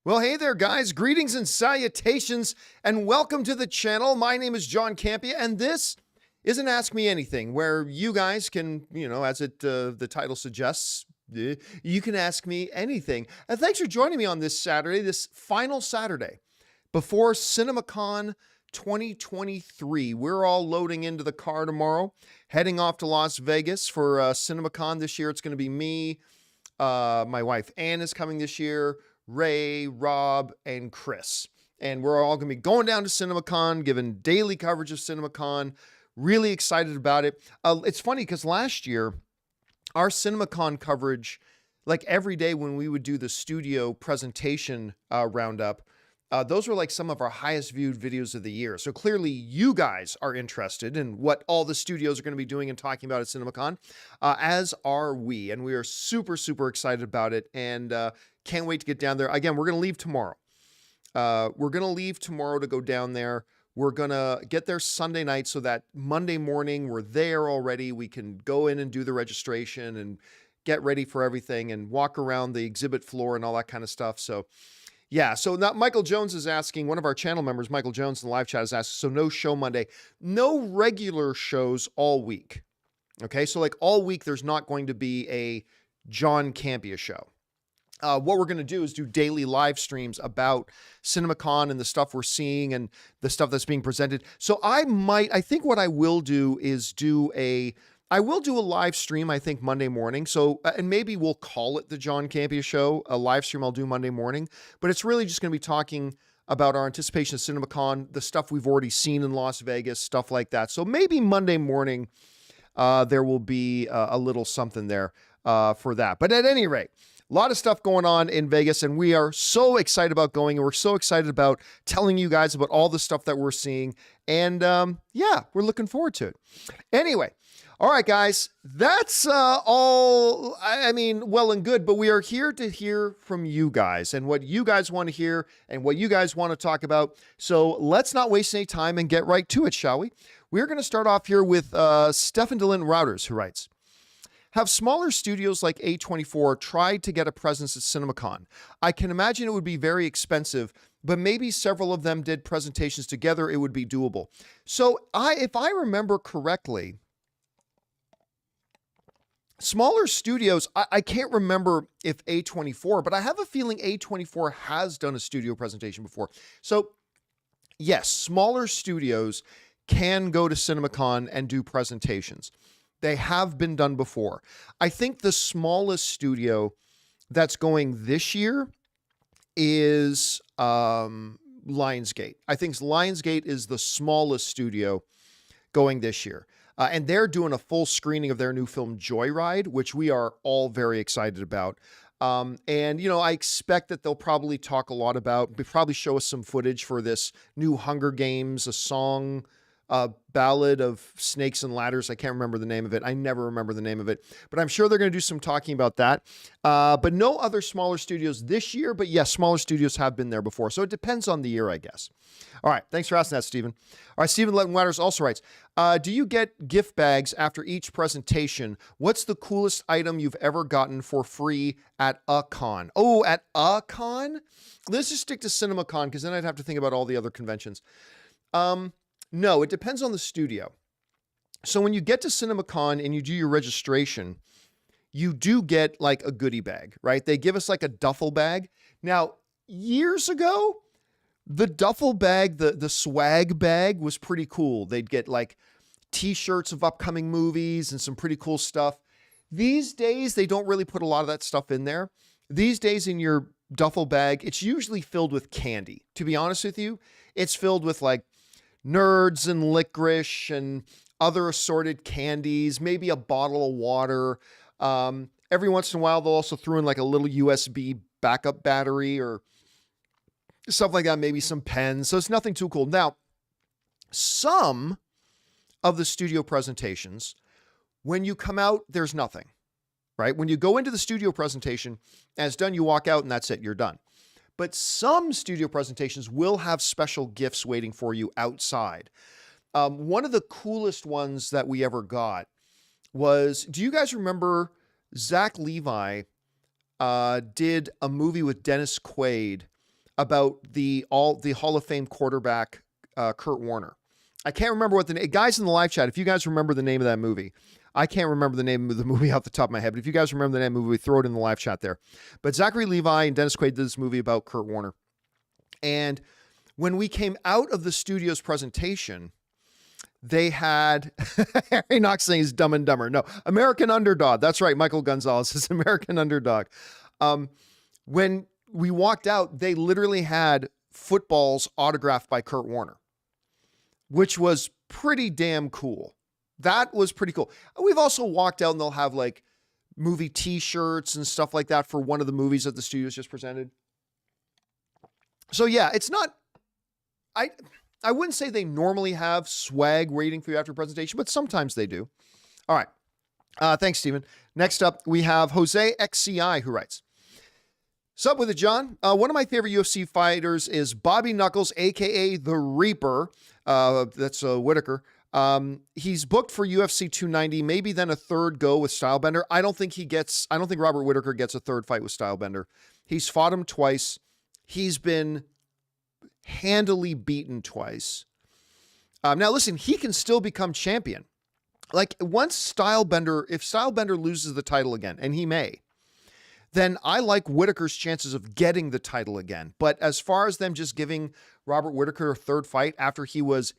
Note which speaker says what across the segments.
Speaker 1: Well, hey there, guys. Greetings and salutations, and welcome to the channel. My name is John Campea, and this is an Ask Me Anything, where you guys can, as the title suggests, you can ask me anything. And thanks for joining me on this Saturday, this final Saturday before Cinemacon 2023. We're all loading into the car tomorrow, heading off to Las Vegas for Cinemacon this year. It's going to be me, my wife Ann is coming this year, Ray, Rob, and Chris. And we're all going to be going down to Cinemacon, giving daily coverage of Cinemacon. Really excited about it. It's funny because last year, our Cinemacon coverage, like every day when we would do the studio presentation roundup, those were like some of our highest viewed videos of the year. So clearly you guys are interested in what all the studios are going to be doing and talking about at Cinemacon, as are we. And we are super, super excited about it. And can't wait to get down there. Again, we're going to leave tomorrow. We're going to leave tomorrow to go down there. We're going to get there Sunday night so that Monday morning we're there already. We can go in and do the registration and get ready for everything and walk around the exhibit floor and all that kind of stuff. So yeah, so now Michael Jones is asking, one of our channel members, Michael Jones in the live chat is asking, so no show Monday, no regular shows all week. Okay, so like all week, there's not going to be a John Campea show. What we're going to do is do daily live streams about Cinemacon and the stuff we're seeing and the stuff that's being presented. So I think what I will do is I will do a live stream, I think, Monday morning. So, and maybe we'll call it the John Campea Show, a live stream I'll do Monday morning. But it's really just going to be talking about our anticipation of CinemaCon, the stuff we've already seen in Las Vegas, stuff like that. So maybe Monday morning, there will be a little something there for that. But at any rate, a lot of stuff going on in Vegas, and we are so excited about going, and we're so excited about telling you guys about all the stuff that we're seeing. And yeah, we're looking forward to it. Anyway. All right, guys, that's all, well and good, but we are here to hear from you guys and what you guys want to hear and what you guys want to talk about. So let's not waste any time and get right to it, shall we? We're going to start off here with Stefan DeLint Routers, who writes, have smaller studios like A24 tried to get a presence at CinemaCon? I can imagine it would be very expensive, but maybe several of them did presentations together, it would be doable. So if I remember correctly, smaller studios, I can't remember if A24, but I have a feeling A24 has done a studio presentation before. So yes, smaller studios can go to CinemaCon and do presentations. They have been done before. I think the smallest studio that's going this year is Lionsgate. I think Lionsgate is the smallest studio going this year. And they're doing a full screening of their new film, Joyride, which we are all very excited about. And, I expect that they'll probably talk a lot about, probably show us some footage for this new Hunger Games, a song, Ballad of Snakes and Ladders. I can't remember the name of it. I never remember the name of it, but I'm sure they're going to do some talking about that. But no other smaller studios this year, but yes, smaller studios have been there before. So it depends on the year, I guess. All right. Thanks for asking that, Stephen. All right. Stephen Letton Waters also writes, do you get gift bags after each presentation? What's the coolest item you've ever gotten for free at a con? Oh, at a con? Let's just stick to CinemaCon because then I'd have to think about all the other conventions. No, it depends on the studio. So when you get to CinemaCon and you do your registration, you do get like a goodie bag, right? They give us like a duffel bag. Now, years ago, the duffel bag, the swag bag was pretty cool. They'd get like t-shirts of upcoming movies and some pretty cool stuff. These days, they don't really put a lot of that stuff in there. These days in your duffel bag, it's usually filled with candy. To be honest with you, it's filled with like nerds and licorice and other assorted candies, maybe a bottle of water. Every once in a while, they'll also throw in like a little USB backup battery or stuff like that, maybe some pens. So it's nothing too cool. Now, some of the studio presentations, when you come out, there's nothing, right? When you go into the studio presentation and it's done, you walk out and that's it, you're done. But some studio presentations will have special gifts waiting for you outside. One of the coolest ones that we ever got was, do you guys remember Zach Levi did a movie with Dennis Quaid about the Hall of Fame quarterback, Kurt Warner. I can't remember what guys in the live chat, if you guys remember the name of that movie. I can't remember the name of the movie off the top of my head, but if you guys remember the name of the movie, throw it in the live chat there. But Zachary Levi and Dennis Quaid did this movie about Kurt Warner. And when we came out of the studio's presentation, they had Harry Knox saying he's Dumb and Dumber. No, American Underdog. That's right. Michael Gonzalez is American Underdog. When we walked out, they literally had footballs autographed by Kurt Warner, which was pretty damn cool. That was pretty cool. We've also walked out and they'll have like movie t-shirts and stuff like that for one of the movies that the studios just presented. So yeah, it's not, I wouldn't say they normally have swag waiting for you after presentation, but sometimes they do. All right. Thanks, Steven. Next up, we have Jose XCI who writes, "Sup with it, John? One of my favorite UFC fighters is Bobby Knuckles, aka the Reaper." That's Whitaker. He's booked for UFC 290, maybe then a third go with Stylebender. I don't think Robert Whitaker gets a third fight with Stylebender. He's fought him twice. He's been handily beaten twice. Now listen, he can still become champion. Like once if Stylebender loses the title again, and he may, then I like Whitaker's chances of getting the title again. But as far as them just giving Robert Whitaker a third fight after he was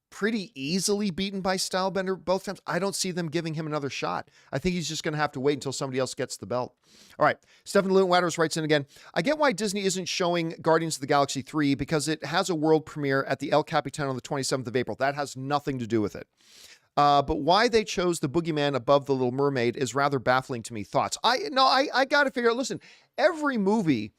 Speaker 1: pretty easily beaten by Stylebender both times, I don't see them giving him another shot. I think he's just going to have to wait until somebody else gets the belt. All right. Stephen Lewin-Watters writes in again, "I get why Disney isn't showing Guardians of the Galaxy 3 because it has a world premiere at the El Capitan on the 27th of April. That has nothing to do with it. But why they chose the Boogeyman above the Little Mermaid is rather baffling to me. Thoughts?" I got to figure out, listen, every movie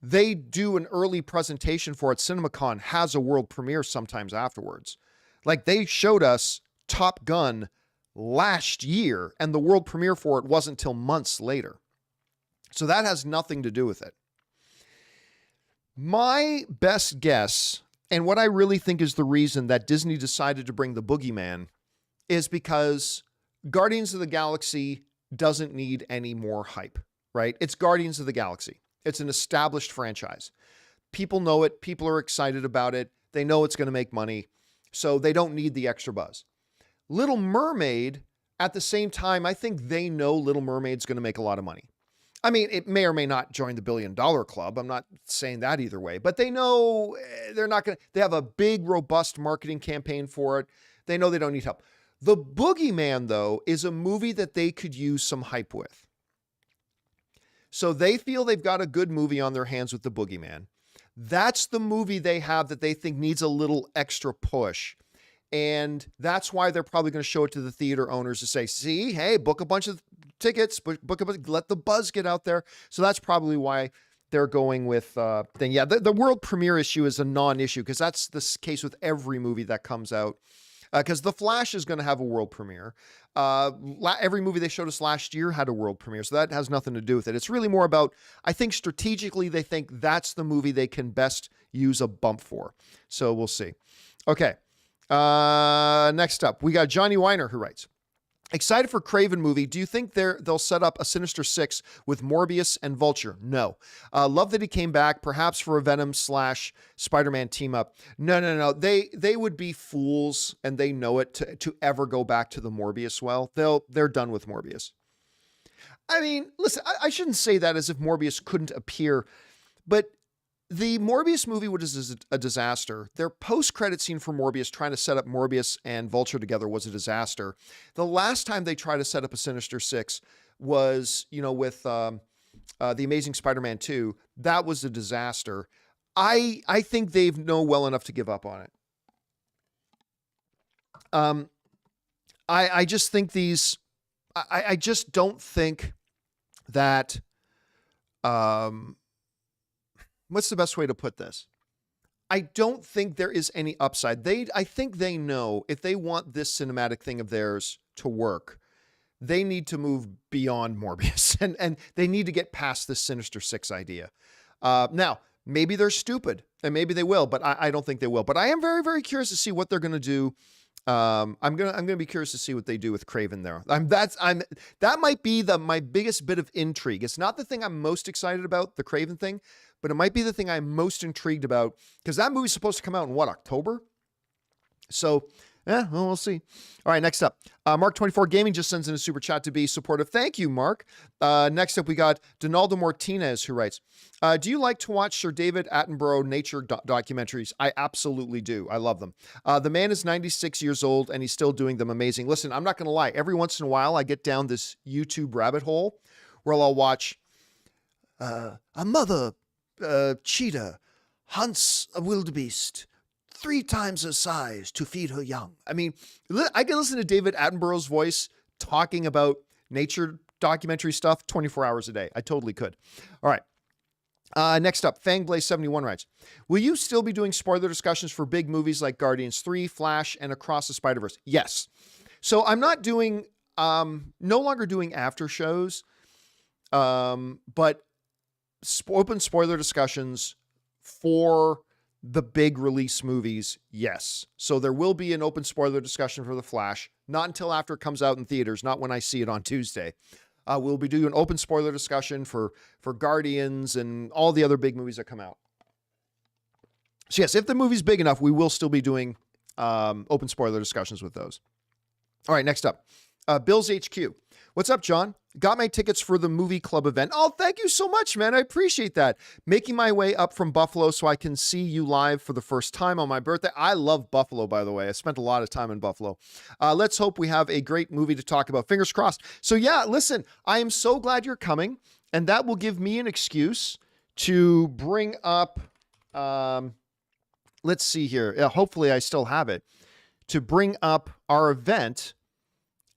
Speaker 1: they do an early presentation for at Cinemacon has a world premiere sometimes afterwards. Like they showed us Top Gun last year and the world premiere for it wasn't till months later. So that has nothing to do with it. My best guess, and what I really think is the reason that Disney decided to bring the Boogeyman, is because Guardians of the Galaxy doesn't need any more hype, right? It's Guardians of the Galaxy. It's an established franchise. People know it. People are excited about it. They know it's going to make money. So they don't need the extra buzz. Little Mermaid, at the same time, I think they know Little Mermaid's going to make a lot of money. I mean, it may or may not join the $1 billion club. I'm not saying that either way, but they know they're not going to, they have a big, robust marketing campaign for it. They know they don't need help. The Boogeyman, though, is a movie that they could use some hype with. So they feel they've got a good movie on their hands with the Boogeyman. That's the movie they have that they think needs a little extra push. And that's why they're probably going to show it to the theater owners to say, see, hey, book a bunch of tickets, let the buzz get out there. So that's probably why they're going with thing. Yeah, the world premiere issue is a non-issue because that's the case with every movie that comes out. Because The Flash is going to have a world premiere. Every movie they showed us last year had a world premiere, so that has nothing to do with it. It's really more about, I think strategically, they think that's the movie they can best use a bump for. So we'll see. Okay. Next up, we got Johnny Weiner who writes, "Excited for Craven movie. Do you think they'll set up a Sinister Six with Morbius and Vulture?" No. Love that he came back, perhaps for a Venom/Spider-Man team up. No. They would be fools, and they know it, to ever go back to the Morbius well. They're done with Morbius. I mean, listen, I shouldn't say that as if Morbius couldn't appear, but the Morbius movie was a disaster. Their post-credit scene for Morbius trying to set up Morbius and Vulture together was a disaster. The last time they tried to set up a Sinister Six was, with The Amazing Spider-Man 2. That was a disaster. I think they know well enough to give up on it. I just think I just don't think that, what's the best way to put this? I don't think there is any upside. I think they know if they want this cinematic thing of theirs to work, they need to move beyond Morbius and they need to get past this Sinister Six idea. Now, maybe they're stupid and maybe they will, but I don't think they will. But I am very, very curious to see what they're going to do I'm gonna be curious to see what they do with Craven there. That might be my biggest bit of intrigue. It's not the thing I'm most excited about, the Craven thing, but it might be the thing I'm most intrigued about because that movie's supposed to come out in what, October? So, yeah, well, we'll see. All right, next up, Mark24 Gaming just sends in a super chat to be supportive. Thank you, Mark. Next up, we got Donaldo Martinez who writes, do you like to watch Sir David Attenborough nature documentaries? I absolutely do. I love them. The man is 96 years old and he's still doing them amazing. Listen, I'm not going to lie. Every once in a while, I get down this YouTube rabbit hole where I'll watch a mother cheetah hunts a wildebeest 3 times her size to feed her young. I mean, I can listen to David Attenborough's voice talking about nature documentary stuff 24 hours a day. I totally could. All right. Next up, Fangblaze71 writes, will you still be doing spoiler discussions for big movies like Guardians 3, Flash, and Across the Spider-Verse? Yes. So I'm not doing, no longer doing after shows, but open spoiler discussions for the big release movies, yes. So there will be an open spoiler discussion for The Flash, not until after it comes out in theaters, not when I see it on Tuesday. We'll be doing an open spoiler discussion for Guardians and all the other big movies that come out. So yes, if the movie's big enough, we will still be doing open spoiler discussions with those. All right, next up, Bill's HQ. What's up, John? Got my tickets for the movie club event. Oh, thank you so much, man. I appreciate that. Making my way up from Buffalo so I can see you live for the first time on my birthday. I love Buffalo, by the way. I spent a lot of time in Buffalo. Let's hope we have a great movie to talk about. Fingers crossed. So yeah, listen, I am so glad you're coming, and that will give me an excuse to bring up, let's see here. Yeah, hopefully I still have it, to bring up our event.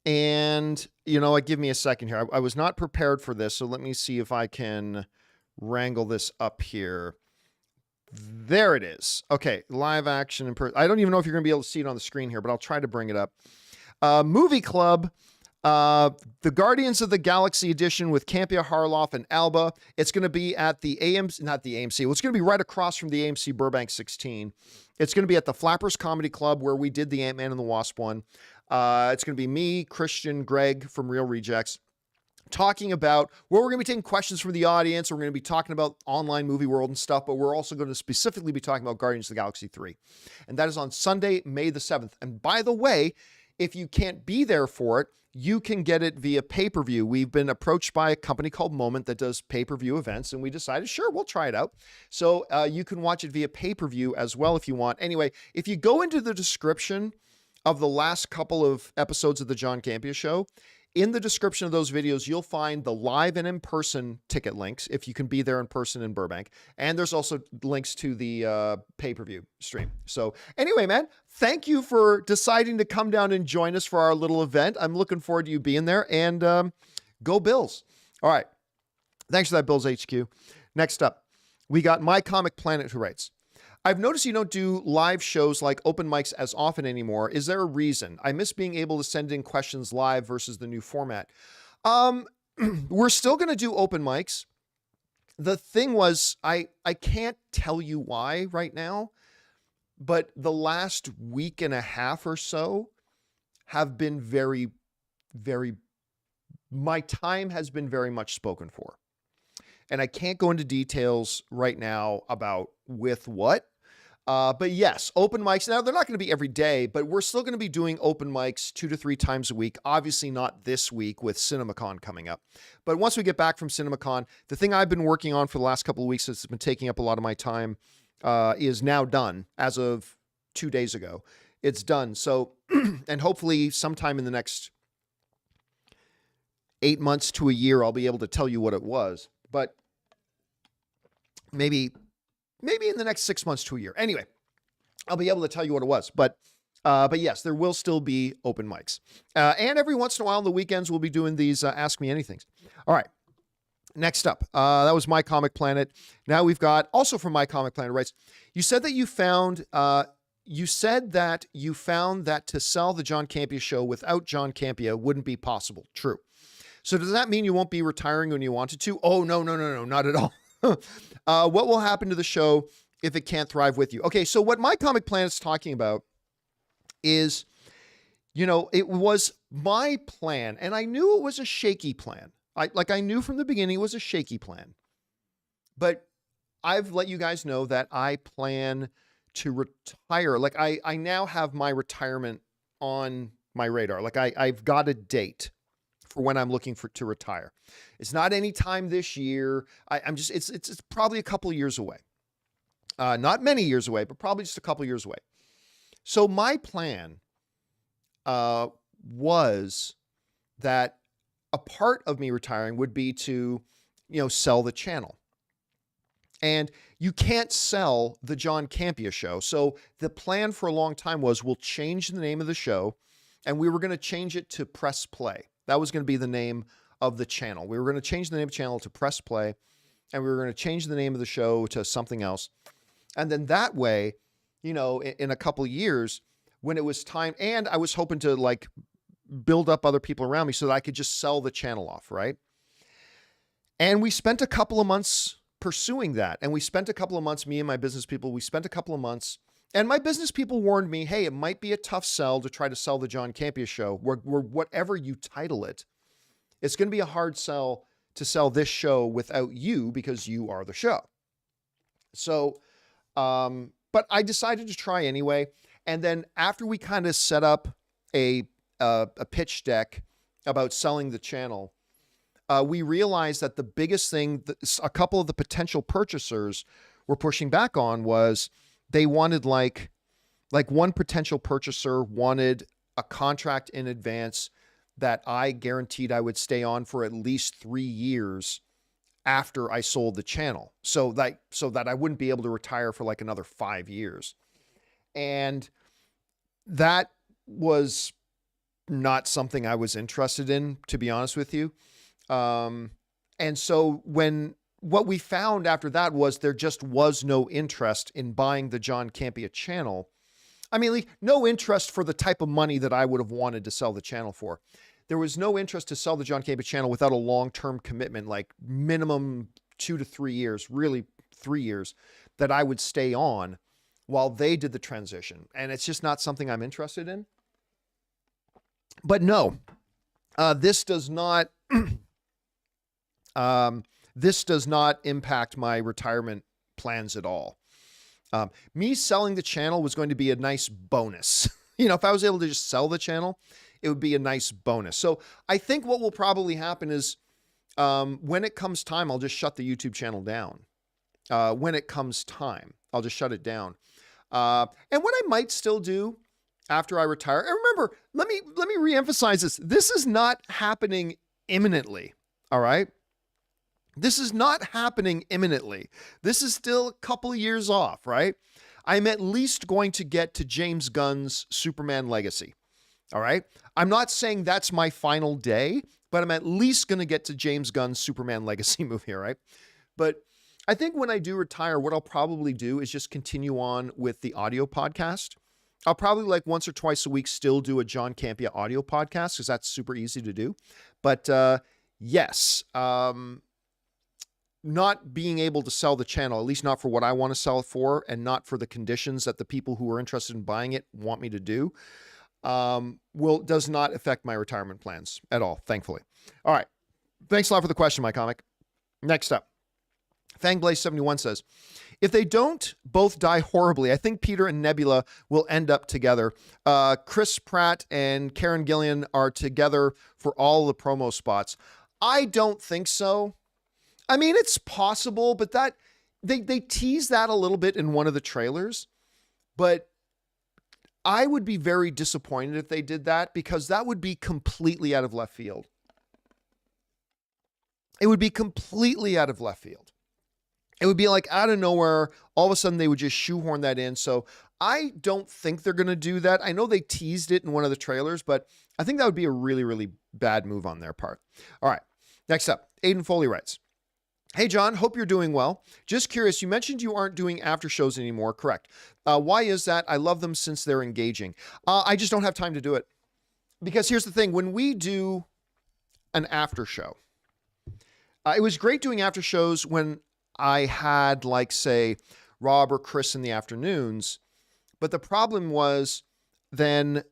Speaker 1: And, you know, give me a second here. I was not prepared for this, so let me see if I can wrangle this up here. There it is. Okay, live action. I don't even know if you're going to be able to see it on the screen here, but I'll try to bring it up. Movie Club, the Guardians of the Galaxy edition with Campea, Harloff, and Alba. It's going to be at the AMC, not the AMC. Well, it's going to be right across from the AMC Burbank 16. It's going to be at the Flappers Comedy Club where we did the Ant-Man and the Wasp one. It's going to be me, Christian, Greg from Real Rejects, talking about where we're going to be taking questions from the audience. We're going to be talking about online movie world and stuff, but we're also going to specifically be talking about Guardians of the Galaxy 3. And that is on Sunday, May the 7th. And by the way, if you can't be there for it, you can get it via pay-per-view. We've been approached by a company called Moment that does pay-per-view events, and we decided, sure, we'll try it out. So you can watch it via pay-per-view as well if you want. Anyway, if you go into the description of the last couple of episodes of the John Campea Show, in the description of those videos, you'll find the live and in-person ticket links if you can be there in person in Burbank. And there's also links to the pay-per-view stream. So anyway, man, thank you for deciding to come down and join us for our little event. I'm looking forward to you being there, and go Bills. All right. Thanks for that, Bills HQ. Next up, we got My Comic Planet who writes, I've noticed you don't do live shows like open mics as often anymore. Is there a reason? I miss being able to send in questions live versus the new format. We're still going to do open mics. The thing was, I can't tell you why right now, but the last week and a half or so have been my time has been very much spoken for. And I can't go into details right now about with what. But yes, open mics. Now, they're not going to be every day, but we're still going to be doing open mics 2 to 3 times a week. Obviously not this week with Cinemacon coming up. But once we get back from Cinemacon, the thing I've been working on for the last couple of weeks that's been taking up a lot of my time is now done as of 2 days ago. It's done. So, and hopefully sometime in the next 8 months to a year, I'll be able to tell you what it was. But maybe in the next 6 months to a year. Anyway, I'll be able to tell you what it was. But yes, there will still be open mics. And every once in a while on the weekends, we'll be doing these Ask Me Anythings. All right. Next up, that was My Comic Planet. Now we've got, also from My Comic Planet writes, you said that you found that to sell the John Campea Show without John Campea wouldn't be possible. True. So does that mean you won't be retiring when you wanted to? Oh, no, not at all. What will happen to the show if it can't thrive with you? Okay, so what My Comic Planet's talking about is it was my plan, and I knew it was a shaky plan. I knew from the beginning it was a shaky plan. But I've let you guys know that I plan to retire. Like I now have my retirement on my radar. Like I've got a date for when I'm looking to retire. It's not any time this year. I'm just, it's probably a couple of years away. Not many years away, but probably just a couple of years away. So my plan was that a part of me retiring would be to, sell the channel. And you can't sell the John Campea Show. So the plan for a long time was we'll change the name of the show, and we were going to change it to Press Play. That was going to be the name of the channel. We were going to change the name of the channel to Press Play, and we were going to change the name of the show to something else. And then that way, in a couple of years, when it was time, and I was hoping to like build up other people around me so that I could just sell the channel off, right? And we spent a couple of months pursuing that. And we spent a couple of months, me and my business people, we spent a couple of months, and my business people warned me, hey, it might be a tough sell to try to sell the John Campea Show, where whatever you title it, it's going to be a hard sell to sell this show without you because you are the show. So, but I decided to try anyway. And then after we kind of set up a pitch deck about selling the channel, we realized that the biggest thing that a couple of the potential purchasers were pushing back on was they wanted like one potential purchaser wanted a contract in advance that I guaranteed I would stay on for at least 3 years after I sold the channel. So that I wouldn't be able to retire for like another 5 years. And that was not something I was interested in, to be honest with you. And so what we found after that was there just was no interest in buying the John Campea channel. I mean, like, no interest for the type of money that I would have wanted to sell the channel for. There was no interest to sell the John Campea channel without a long-term commitment, like minimum 2 to 3 years, really 3 years, that I would stay on while they did the transition. And it's just not something I'm interested in. But no, this does not impact my retirement plans at all. Me selling the channel was going to be a nice bonus. If I was able to just sell the channel, it would be a nice bonus. So I think what will probably happen is when it comes time, I'll just shut the YouTube channel down. When it comes time, I'll just shut it down. And what I might still do after I retire, and remember, let me reemphasize this. This is not happening imminently. All right. This is not happening imminently. This is still a couple of years off, right? I'm at least going to get to James Gunn's Superman Legacy. All right. I'm not saying that's my final day, but I'm at least going to get to James Gunn's Superman Legacy movie. All right. But I think when I do retire, what I'll probably do is just continue on with the audio podcast. I'll probably like once or twice a week still do a John Campea audio podcast because that's super easy to do. But yes, not being able to sell the channel, at least not for what I want to sell it for, and not for the conditions that the people who are interested in buying it want me to do, does not affect my retirement plans at all, thankfully. All right. Thanks a lot for the question, my comic. Next up, Fangblaze71 says, if they don't both die horribly, I think Peter and Nebula will end up together. Chris Pratt and Karen Gillan are together for all the promo spots. I don't think so. I mean, it's possible, but that they tease that a little bit in one of the trailers, but I would be very disappointed if they did that because that would be completely out of left field. It would be completely out of left field. It would be like out of nowhere, all of a sudden they would just shoehorn that in. So I don't think they're going to do that. I know they teased it in one of the trailers, but I think that would be a really, really bad move on their part. All right. Next up, Aiden Foley writes, hey, John, hope you're doing well. Just curious, you mentioned you aren't doing after shows anymore. Correct. Why is that? I love them since they're engaging. I just don't have time to do it. Because here's the thing. When we do an after show, it was great doing after shows when I had, like, say, Rob or Chris in the afternoons. But the problem was then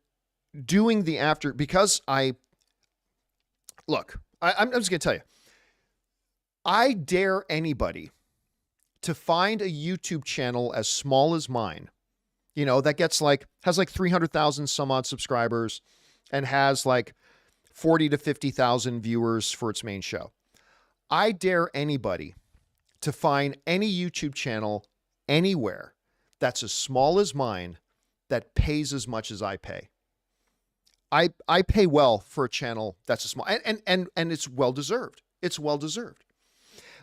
Speaker 1: doing the after, because I'm just going to tell you, I dare anybody to find a YouTube channel as small as mine, that has like 300,000 some odd subscribers and has like 40 to 50,000 viewers for its main show. I dare anybody to find any YouTube channel anywhere that's as small as mine that pays as much as I pay. I pay well for a channel that's a small, and it's well deserved. It's well deserved.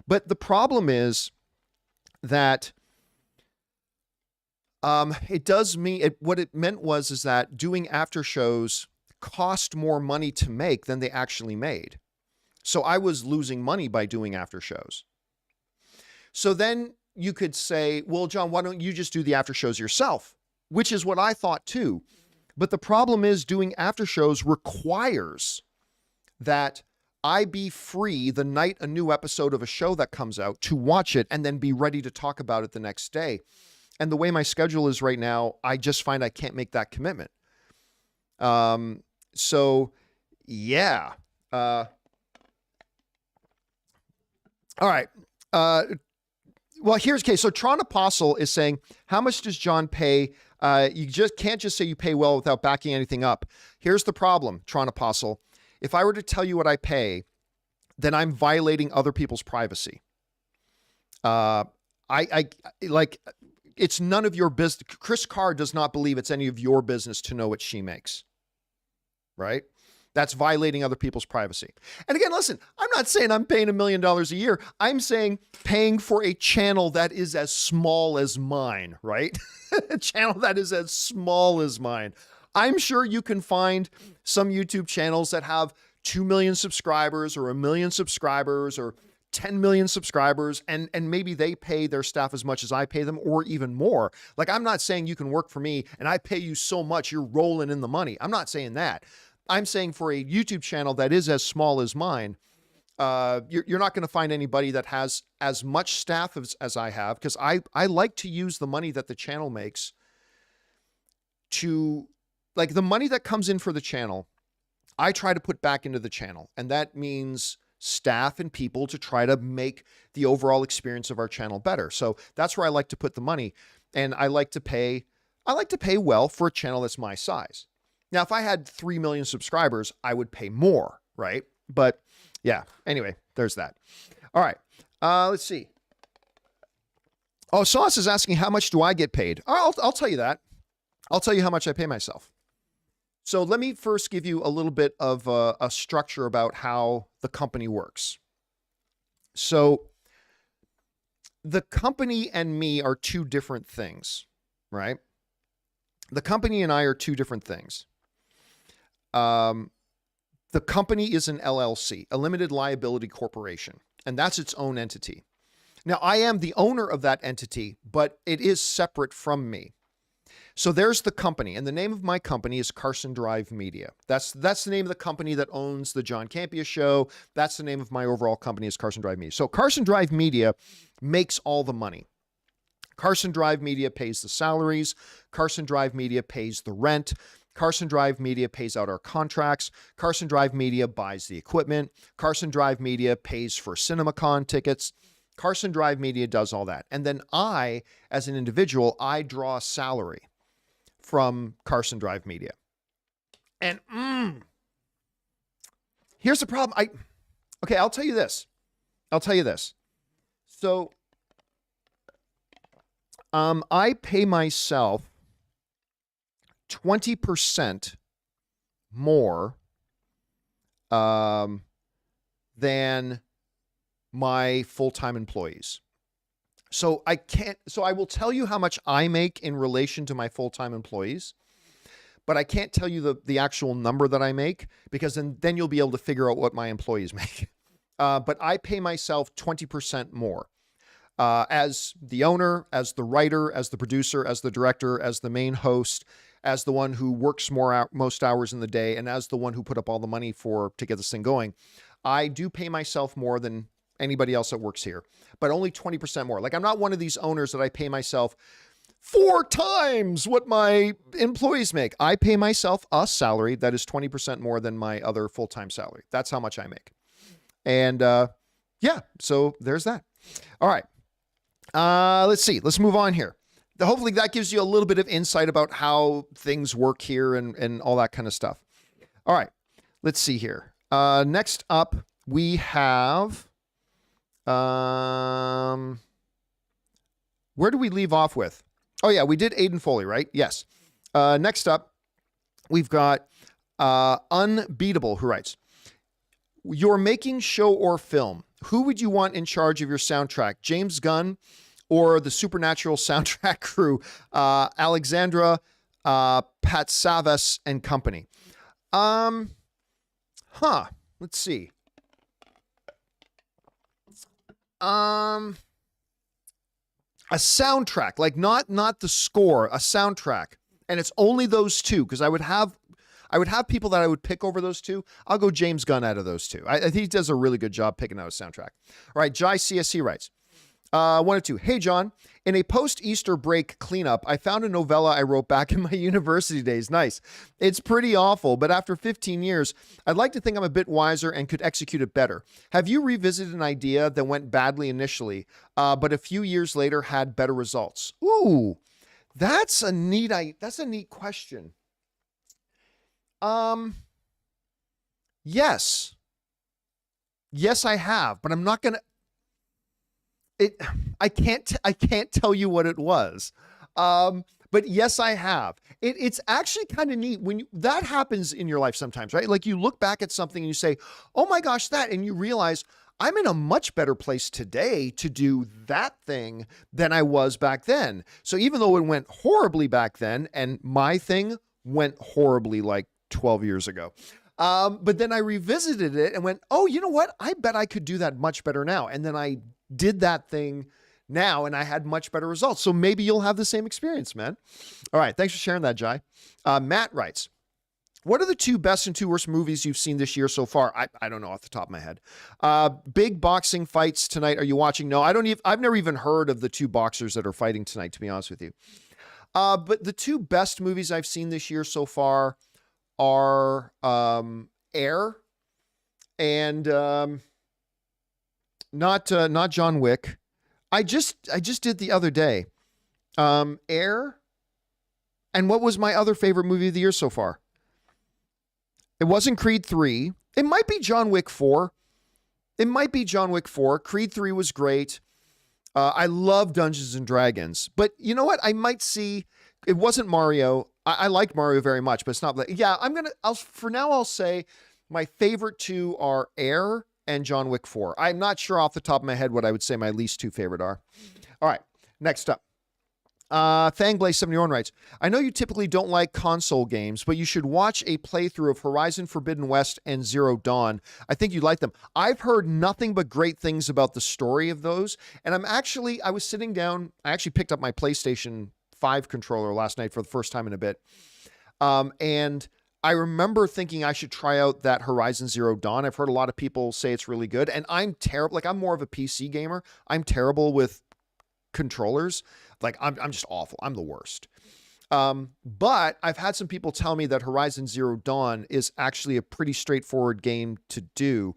Speaker 1: But the problem is that what it meant was that doing after shows cost more money to make than they actually made. So I was losing money by doing after shows. So then you could say, well, John, why don't you just do the after shows yourself? Which is what I thought too. But the problem is doing after shows requires that I be free the night a new episode of a show that comes out to watch it and then be ready to talk about it the next day. And the way my schedule is right now, I just find I can't make that commitment. So yeah. All right. Well, here's the case. So Tron Apostle is saying, how much does John pay? You just can't just say you pay well without backing anything up. Here's the problem, Tron Apostle. If I were to tell you what I pay, then I'm violating other people's privacy. It's none of your business. Chris Carr does not believe it's any of your business to know what she makes. Right? That's violating other people's privacy. And again, listen, I'm not saying I'm paying $1 million a year. I'm saying paying for a channel that is as small as mine, right? A channel that is as small as mine. I'm sure you can find some YouTube channels that have 2 million subscribers or 1 million subscribers or 10 million subscribers, and maybe they pay their staff as much as I pay them or even more. Like, I'm not saying you can work for me and I pay you so much you're rolling in the money. I'm not saying that. I'm saying for a YouTube channel that is as small as mine, you're not going to find anybody that has as much staff as I have, because I like to use the money that the channel makes to, like, the money that comes in for the channel, I try to put back into the channel. And that means staff and people to try to make the overall experience of our channel better. So that's where I like to put the money. And I like to pay well for a channel that's my size. Now, if I had 3 million subscribers, I would pay more, right? But yeah, anyway, there's that. All right, let's see. Oh, Sauce is asking, how much do I get paid? I'll tell you that. I'll tell you how much I pay myself. So let me first give you a little bit of a structure about how the company works. So the company and me are two different things, right? The company and I are two different things. The company is an LLC, a limited liability corporation, and that's its own entity. Now, I am the owner of that entity, but it is separate from me. So there's the company, and the name of my company is Carson Drive Media. That's the name of the company that owns the John Campea Show. That's the name of my overall company, is Carson Drive Media. So Carson Drive Media makes all the money. Carson Drive Media pays the salaries. Carson Drive Media pays the rent. Carson Drive Media pays out our contracts. Carson Drive Media buys the equipment. Carson Drive Media pays for Cinemacon tickets. Carson Drive Media does all that. And then I, as an individual, I draw a salary from Carson Drive Media. And here's the problem. I'll tell you this. So I pay myself 20% more than my full-time employees. So I will tell you how much I make in relation to my full-time employees, but I can't tell you the actual number that I make, because then you'll be able to figure out what my employees make. But I pay myself 20% more. As the owner, as the writer, as the producer, as the director, as the main host, as the one who works most hours in the day, and as the one who put up all the money to get this thing going, I do pay myself more than anybody else that works here, but only 20% more. Like, I'm not one of these owners that I pay myself 4 times what my employees make. I pay myself a salary that is 20% more than my other full-time salary. That's how much I make. And yeah, so there's that. All right. Let's see. Let's move on here. Hopefully that gives you a little bit of insight about how things work here and all that kind of stuff. All right. Let's see here. Next up, we have... where do we leave off with? Oh, yeah, we did Aiden Foley, right? Yes. Next up, we've got Unbeatable, who writes, you're making show or film. Who would you want in charge of your soundtrack? James Gunn or the Supernatural soundtrack crew, Alexandra Patsavas and company? Let's see. A soundtrack, like not the score, a soundtrack. And it's only those two, because I would have people that I would pick over those two. I'll go James Gunn out of those two. I think he does a really good job picking out a soundtrack. All right, Jai CSC writes, 1 or 2. Hey, John, in a post-Easter break cleanup, I found a novella I wrote back in my university days. Nice. It's pretty awful, but after 15 years, I'd like to think I'm a bit wiser and could execute it better. Have you revisited an idea that went badly initially, but a few years later had better results? Ooh, that's a neat question. Yes. Yes, I have, but I'm not going to... I can't tell you what it was. But yes, I have. It's actually kind of neat when that happens in your life sometimes, right? Like you look back at something and you say, oh my gosh, that, and you realize I'm in a much better place today to do that thing than I was back then. So even though it went horribly back then and my thing went horribly like 12 years ago. But then I revisited it and went, oh, you know what? I bet I could do that much better now. And then I did that thing now and I had much better results. So maybe you'll have the same experience, man. All right. Thanks for sharing that, Jai. Matt writes, what are the 2 best and 2 worst movies you've seen this year so far? I don't know off the top of my head. Big boxing fights tonight. Are you watching? No, I've never even heard of the 2 boxers that are fighting tonight, to be honest with you. But the 2 best movies I've seen this year so far are Air and not John Wick. I just did the other day. Air, and what was my other favorite movie of the year so far? It wasn't Creed 3. It might be John Wick 4. Creed 3 was great. I love Dungeons and Dragons, but you know what? I might see. It wasn't Mario. I like Mario very much, but it's not. Yeah, for now, I'll say my favorite 2 are Air and John Wick 4. I'm not sure off the top of my head what I would say my least 2 favorite are. All right, next up. Fangblaze71 writes, I know you typically don't like console games, but you should watch a playthrough of Horizon Forbidden West and Zero Dawn. I think you'd like them. I've heard nothing but great things about the story of those. And I was sitting down, I actually picked up my PlayStation 5 controller last night for the first time in a bit. And I remember thinking I should try out that Horizon Zero Dawn. I've heard a lot of people say it's really good, and I'm terrible. Like, I'm more of a PC gamer. I'm terrible with controllers. Like, I'm just awful. I'm the worst. But I've had some people tell me that Horizon Zero Dawn is actually a pretty straightforward game to do.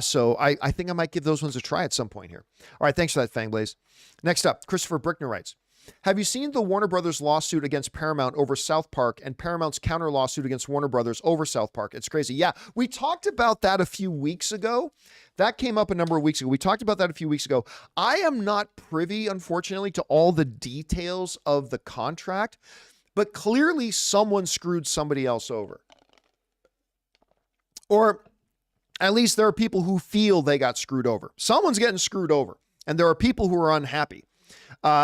Speaker 1: So I think I might give those ones a try at some point here. All right, thanks for that, Fangblaze. Next up, Christopher Brickner writes, have you seen the Warner Brothers lawsuit against Paramount over South Park and Paramount's counter lawsuit against Warner Brothers over South Park? It's crazy. Yeah, we talked about that a few weeks ago. That came up a number of weeks ago. We talked about that a few weeks ago. I am not privy, unfortunately, to all the details of the contract, but clearly someone screwed somebody else over. Or at least there are people who feel they got screwed over. Someone's getting screwed over, and there are people who are unhappy.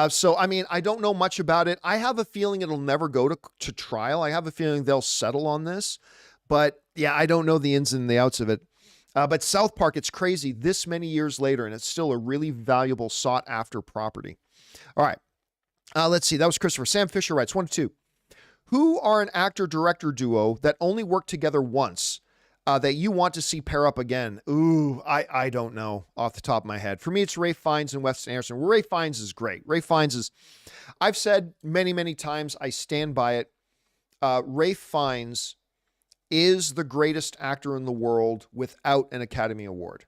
Speaker 1: So, I mean, I don't know much about it. I have a feeling it'll never go to trial. I have a feeling they'll settle on this, but yeah, I don't know the ins and the outs of it. But South Park, it's crazy this many years later, and it's still a really valuable sought after property. All right. Let's see. That was Christopher. Sam Fisher writes 1, 2. Who are an actor-director duo that only worked together once? that you want to see pair up again? Ooh, I don't know off the top of my head. For me, it's Ralph Fiennes and Wes Anderson. Ralph Fiennes is great. Ralph Fiennes is, I've said many, many times, I stand by it. Ralph Fiennes is the greatest actor in the world without an Academy Award.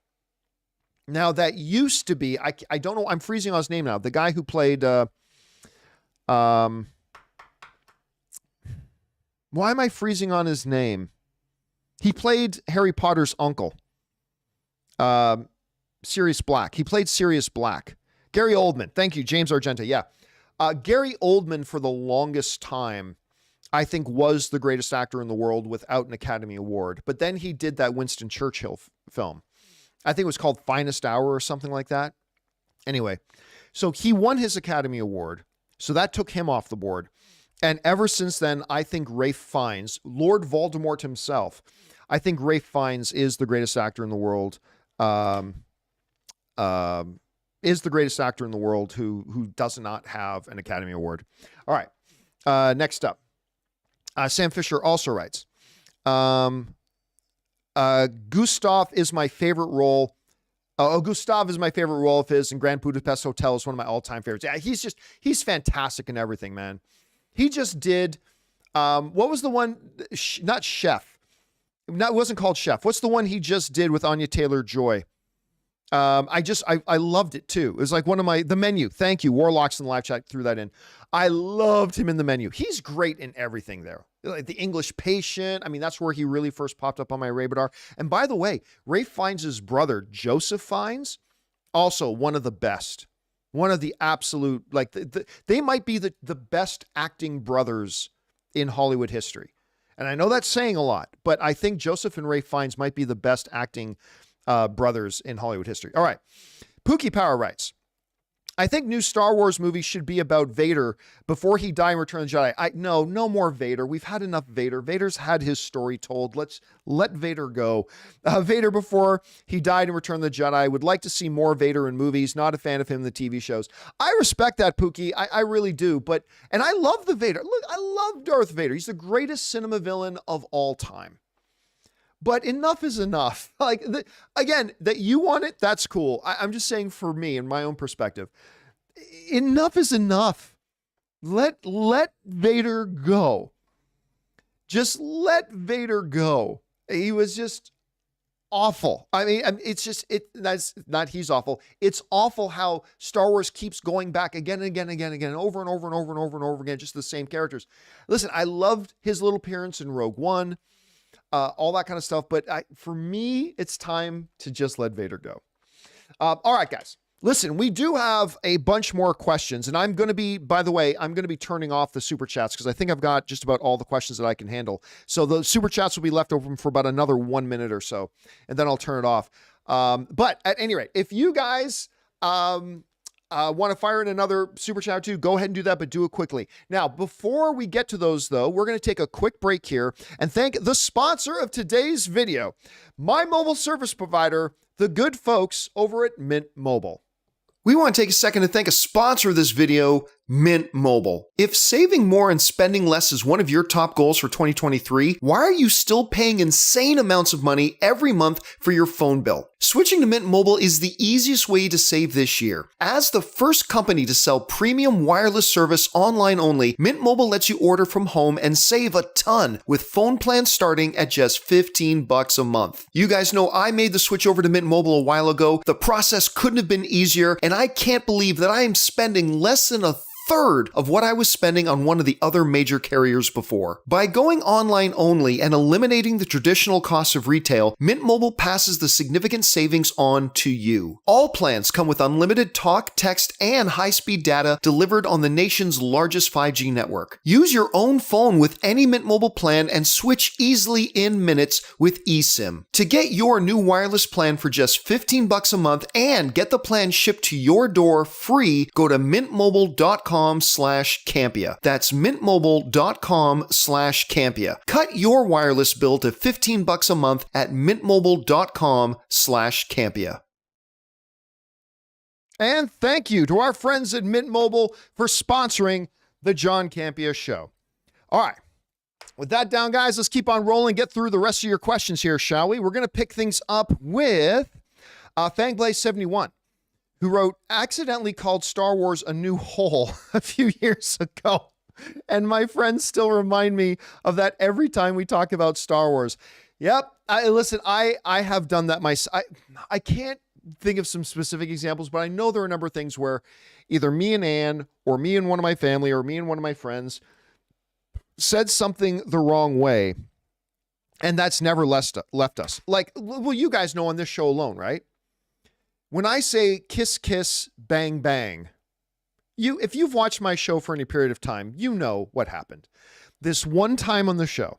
Speaker 1: Now, that used to be, I don't know, I'm freezing on his name now. The guy who played, why am I freezing on his name? He played Harry Potter's uncle, Sirius Black. He played Sirius Black. Gary Oldman. Thank you, James Argenta. Yeah. Gary Oldman, for the longest time, I think was the greatest actor in the world without an Academy Award. But then he did that Winston Churchill film. I think it was called Finest Hour or something like that. Anyway, so he won his Academy Award. So that took him off the board. And ever since then, I think Ralph Fiennes, Lord Voldemort himself, I think Ralph Fiennes is the greatest actor in the world. Is the greatest actor in the world who does not have an Academy Award. All right. Next up, Sam Fisher also writes, Gustav is my favorite role. Gustav is my favorite role of his, and Grand Budapest Hotel is one of my all-time favorites. Yeah, he's fantastic in everything, man. He just did, what was the one, not Chef. No, it wasn't called Chef. What's the one he just did with Anya Taylor-Joy? I loved it too. It was like one of The Menu. Thank you. Warlocks in the live chat threw that in. I loved him in The Menu. He's great in everything there. Like The English Patient. I mean, that's where he really first popped up on my radar. And by the way, Ralph Fiennes' brother, Joseph Fiennes, also one of the best. One of the absolute, like, they might be the best acting brothers in Hollywood history. And I know that's saying a lot, but I think Joseph and Ralph Fiennes might be the best acting brothers in Hollywood history. All right. Pookie Power writes, I think new Star Wars movies should be about Vader before he died in Return of the Jedi. No more Vader. We've had enough Vader. Vader's had his story told. Let's let Vader go. Vader before he died in Return of the Jedi. I would like to see more Vader in movies. Not a fan of him in the TV shows. I respect that, Pookie. I really do. And I love the Vader. Look, I love Darth Vader. He's the greatest cinema villain of all time. But enough is enough. Like, again, that you want it, that's cool. I'm just saying, for me, in my own perspective, enough is enough. Let Vader go. Just let Vader go. He was just awful. I mean, that's not he's awful. It's awful how Star Wars keeps going back again and again and again and again, over and over and over and over and over again, just the same characters. Listen, I loved his little appearance in Rogue One. All that kind of stuff. But for me, it's time to just let Vader go. All right, guys. Listen, we do have a bunch more questions. And I'm going to be, by the way, I'm going to be turning off the super chats because I think I've got just about all the questions that I can handle. So the super chats will be left open for about another 1 minute or so. And then I'll turn it off. But at any rate, if you guys want to fire in another super chat or two, go ahead and do that, but do it quickly. Now, before we get to those, though, we're going to take a quick break here and thank the sponsor of today's video, my mobile service provider, the good folks over at Mint Mobile. We want to take a second to thank a sponsor of this video, Mint Mobile. If saving more and spending less is one of your top goals for 2023, why are you still paying insane amounts of money every month for your phone bill? Switching to Mint Mobile is the easiest way to save this year. As the first company to sell premium wireless service online only, Mint Mobile lets you order from home and save a ton with phone plans starting at just $15 a month. You guys know I made the switch over to Mint Mobile a while ago. The process couldn't have been easier, and I can't believe that I am spending less than a third of what I was spending on one of the other major carriers before. By going online only and eliminating the traditional costs of retail, Mint Mobile passes the significant savings on to you. All plans come with unlimited talk, text, and high-speed data delivered on the nation's largest 5G network. Use your own phone with any Mint Mobile plan and switch easily in minutes with eSIM. To get your new wireless plan for just $15 a month and get the plan shipped to your door free, go to mintmobile.com/Campea. That's mintmobile.com/Campea. Cut your wireless bill to $15 a month at mintmobile.com/Campea. And thank you to our friends at Mint Mobile for sponsoring the John Campea Show. All right. With that down, guys, let's keep on rolling, get through the rest of your questions here, shall we? We're going to pick things up with Fangblaze71, who wrote, accidentally called Star Wars A New Hole a few years ago. And my friends still remind me of that every time we talk about Star Wars. Yep. Listen, I have done that myself. I can't think of some specific examples, but I know there are a number of things where either me and Ann or me and one of my family or me and one of my friends said something the wrong way. And that's never left us. Like, well, you guys know on this show alone, right? When I say kiss, kiss, bang, bang, if you've watched my show for any period of time, you know what happened. This one time on the show,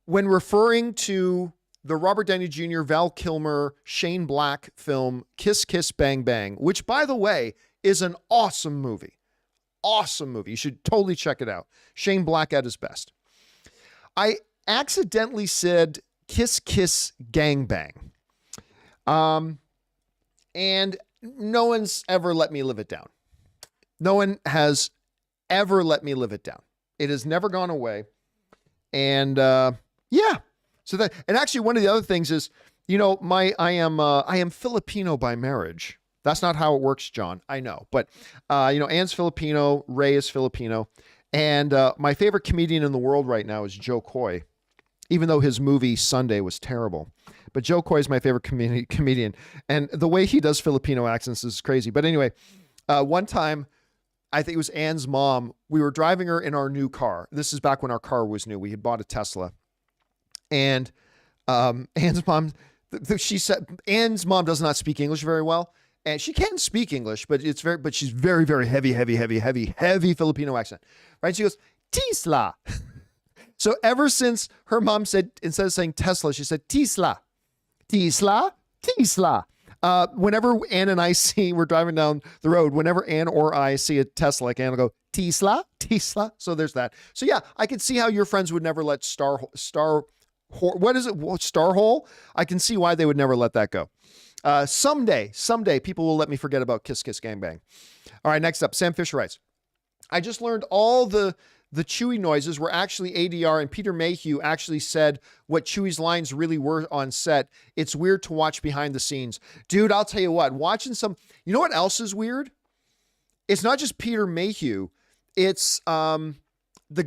Speaker 1: when referring to the Robert Downey Jr., Val Kilmer, Shane Black film, Kiss, Kiss, Bang, Bang, which, by the way, is an awesome movie. Awesome movie. You should totally check it out. Shane Black at his best. I accidentally said Kiss, Kiss, Gang, Bang. And no one's ever let me live it down. No one has ever let me live it down. It has never gone away. And yeah. So that, and actually one of the other things is, you know, I am Filipino by marriage. That's not how it works, John. I know. But, you know, Ann's Filipino, Ray is Filipino. And my favorite comedian in the world right now is Joe Coy, even though his movie Sunday was terrible. But Joe Coy is my favorite comedian. And the way he does Filipino accents is crazy. But anyway, one time, I think it was Ann's mom, we were driving her in our new car. This is back when our car was new. We had bought a Tesla. And Ann's mom, she said, Ann's mom does not speak English very well. And she can speak English, but she's very, very heavy Filipino accent, right? She goes, Tesla. So ever since her mom said, instead of saying Tesla, she said Tesla. Whenever Ann and I we're driving down the road, whenever Ann or I see a Tesla, like Ann will go, Tesla. So there's that. So yeah, I can see how your friends would never let Starhole? I can see why they would never let that go. Someday people will let me forget about Kiss Kiss Gang Bang. All right, next up, Sam Fisher writes, I just learned all the Chewie noises were actually ADR, and Peter Mayhew actually said what Chewie's lines really were on set. It's weird to watch behind the scenes. Dude, I'll tell you what, you know what else is weird? It's not just Peter Mayhew. It's the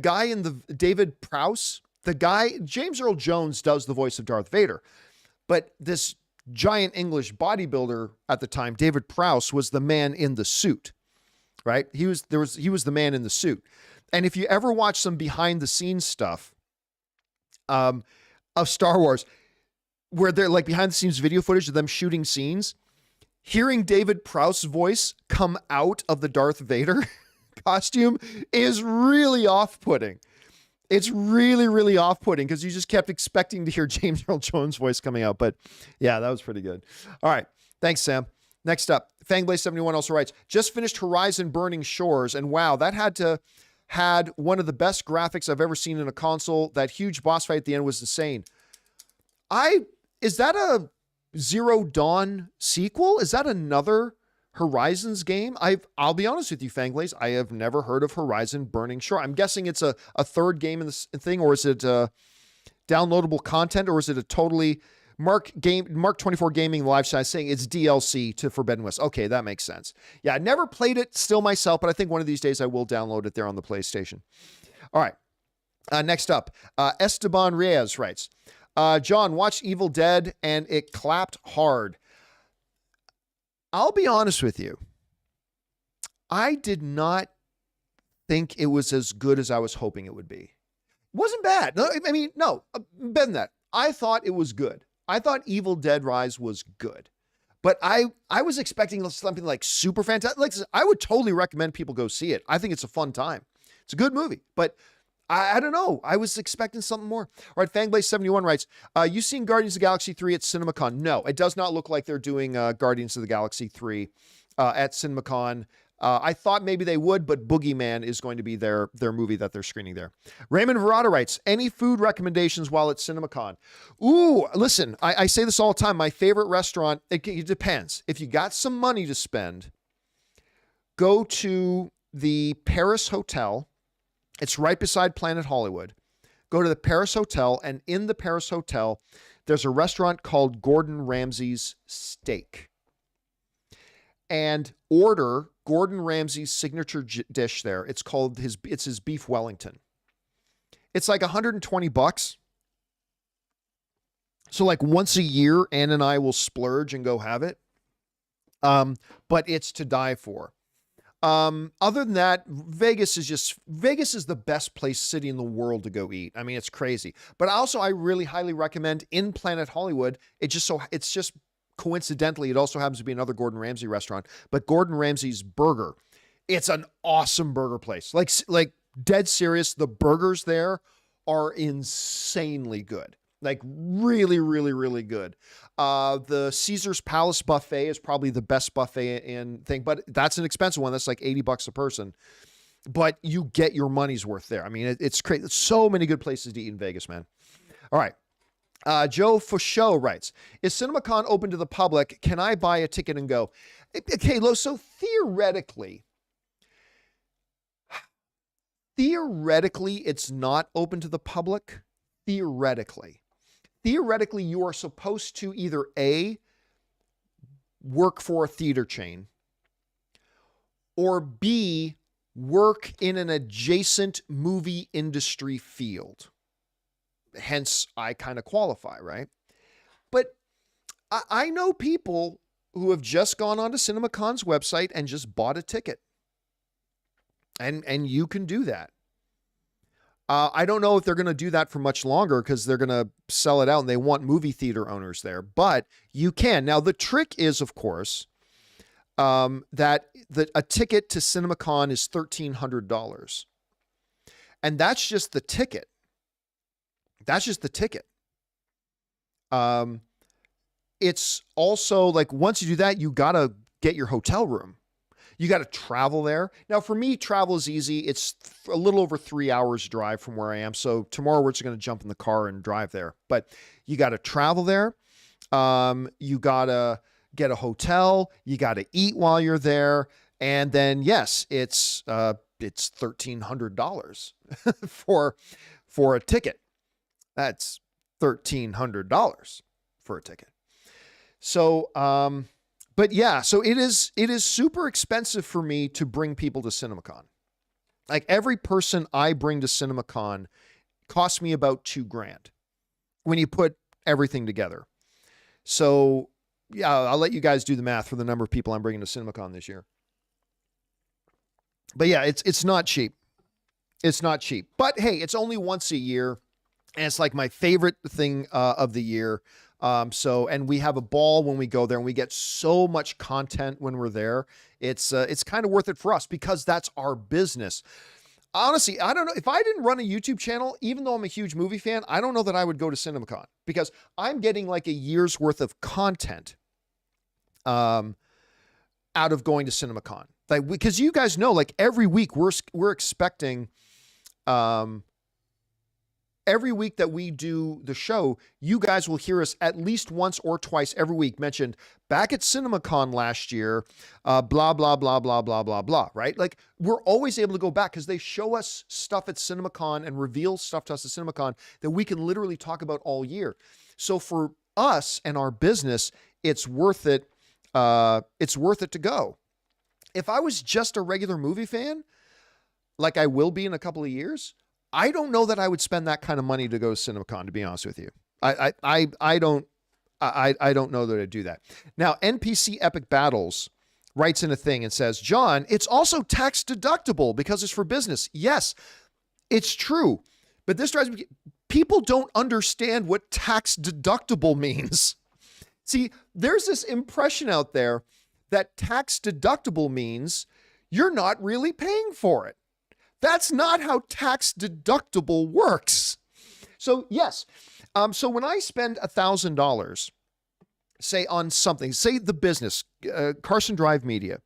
Speaker 1: guy in the David Prowse. The guy, James Earl Jones does the voice of Darth Vader, but this giant English bodybuilder at the time, David Prowse, was the man in the suit, right? He was the man in the suit. And if you ever watch some behind the scenes stuff of Star Wars, where they're like behind the scenes video footage of them shooting scenes, hearing David Prowse's voice come out of the Darth Vader costume is really off-putting. It's really, really off-putting because you just kept expecting to hear James Earl Jones' voice coming out. But yeah, that was pretty good. All right. Thanks, Sam. Next up, Fangblaze71 also writes, just finished Horizon Burning Shores. And wow, that had one of the best graphics I've ever seen in a console. That huge boss fight at the end was insane. Is that a Zero Dawn sequel? Is that another Horizons game? I'll be honest with you, Fangblaze, I have never heard of Horizon Burning Shore. I'm guessing it's a third game in this thing, or is it downloadable content, or is it a totally Mark 24 Gaming live chat saying it's DLC to Forbidden West? Okay, that makes sense. Yeah, I never played it still myself, but I think one of these days I will download it there on the PlayStation. All right. Next up, Esteban Reyes writes, John, watched Evil Dead and it clapped hard. I'll be honest with you. I did not think it was as good as I was hoping it would be. It wasn't bad. No, I mean, no, better than that. I thought it was good. I thought Evil Dead Rise was good. But I was expecting something like super fantastic. Like, I would totally recommend people go see it. I think it's a fun time. It's a good movie. But I don't know. I was expecting something more. All right, Fangblaze71 writes, you seen Guardians of the Galaxy 3 at Cinemacon? No, it does not look like they're doing Guardians of the Galaxy 3 at Cinemacon. I thought maybe they would, but Boogeyman is going to be their movie that they're screening there. Raymond Verrata writes, any food recommendations while at Cinemacon? Ooh, listen, I say this all the time. My favorite restaurant, it depends. If you got some money to spend, go to the Paris Hotel It's right beside Planet Hollywood. Go to the Paris Hotel, and in the Paris Hotel, there's a restaurant called Gordon Ramsay's Steak. And order Gordon Ramsay's signature dish there. It's his beef Wellington. It's like $120. So like once a year, Ann and I will splurge and go have it. But it's to die for. Other than that, Vegas is the best city in the world to go eat. I mean, it's crazy. But also, I really highly recommend in Planet Hollywood. It's just coincidentally, it also happens to be another Gordon Ramsay restaurant, but Gordon Ramsay's Burger. It's an awesome burger place. Like dead serious. The burgers there are insanely good. Like really, really, really good. The Caesar's Palace buffet is probably the best buffet in thing, but that's an expensive one. That's like $80 a person, but you get your money's worth there. I mean, it's crazy. So many good places to eat in Vegas, man. All right. Joe Fouchot writes, is Cinemacon open to the public? Can I buy a ticket and go? Okay, so theoretically, it's not open to the public. Theoretically, you are supposed to either A, work for a theater chain, or B, work in an adjacent movie industry field. Hence, I kind of qualify, right? But I know people who have just gone onto Cinemacon's website and just bought a ticket. And you can do that. I don't know if they're going to do that for much longer because they're going to sell it out and they want movie theater owners there, but you can. Now, the trick is, of course, that a ticket to Cinemacon is $1,300. And that's just the ticket. It's also like, once you do that, you got to get your hotel room. You got to travel there. Now, for me, travel is easy. It's a little over 3 hours drive from where I am. So tomorrow we're just going to jump in the car and drive there. But you got to travel there. You got to get a hotel. You got to eat while you're there. And then, yes, it's $1,300 for a ticket. That's $1,300 for a ticket. So, but yeah, so it is super expensive for me to bring people to Cinemacon. Like every person I bring to Cinemacon costs me about $2,000 when you put everything together. So yeah, I'll let you guys do the math for the number of people I'm bringing to Cinemacon this year. But yeah, it's not cheap. It's not cheap. But hey, it's only once a year. And it's like my favorite thing of the year. And we have a ball when we go there and we get so much content when we're there. It's kind of worth it for us because that's our business. Honestly, I don't know if I didn't run a YouTube channel, even though I'm a huge movie fan, I don't know that I would go to Cinemacon because I'm getting like a year's worth of content, out of going to Cinemacon. Like, because you guys know, like every week we're expecting, every week that we do the show, you guys will hear us at least once or twice every week mentioned back at Cinemacon last year, blah, blah, blah, blah, blah, blah, blah, right? Like we're always able to go back because they show us stuff at Cinemacon and reveal stuff to us at Cinemacon that we can literally talk about all year. So for us and our business, it's worth it. It's worth it to go. If I was just a regular movie fan, like I will be in a couple of years, I don't know that I would spend that kind of money to go to Cinemacon, to be honest with you. I don't know that I'd do that. Now, NPC Epic Battles writes in a thing and says, John, it's also tax deductible because it's for business. Yes, it's true. But this drives me, people don't understand what tax deductible means. See, there's this impression out there that tax deductible means you're not really paying for it. That's not how tax deductible works. So yes, so when I spend $1,000, say on something, say the business, Carson Drive Media,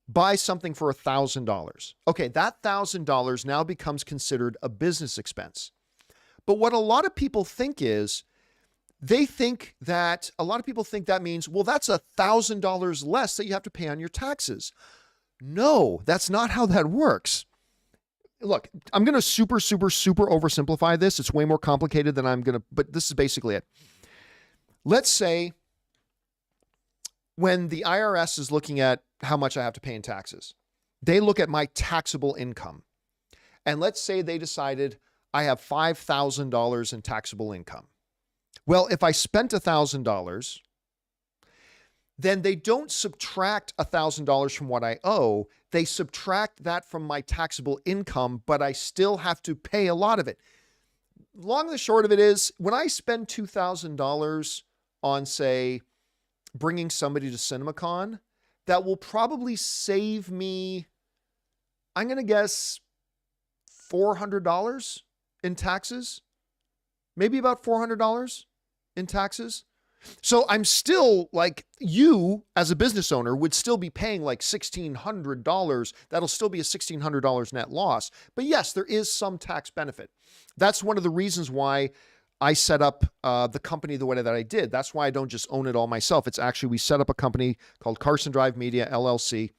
Speaker 1: buy something for $1,000. Okay, that $1,000 now becomes considered a business expense. But what a lot of people think is, a lot of people think that means, well, that's $1,000 less that you have to pay on your taxes. No, that's not how that works. look, I'm going to super oversimplify this. It's way more complicated than but this is basically it. Let's say when the IRS is looking at how much I have to pay in taxes, they look at my taxable income. And let's say they decided I have $5,000 in taxable income. Well, if I spent $1,000, then they don't subtract $1,000 from what I owe. They subtract that from my taxable income, but I still have to pay a lot of it. Long and the short of it is, when I spend $2,000 on, say, bringing somebody to Cinemacon, that will probably save me, I'm going to guess, $400 in taxes. Maybe about $400 in taxes. So I'm still, like, you as a business owner would still be paying like $1,600. That'll still be a $1,600 net loss. But yes, there is some tax benefit. That's one of the reasons why I set up the company the way that I did. That's why I don't just own it all myself. It's actually, we set up a company called Carson Drive Media, LLC.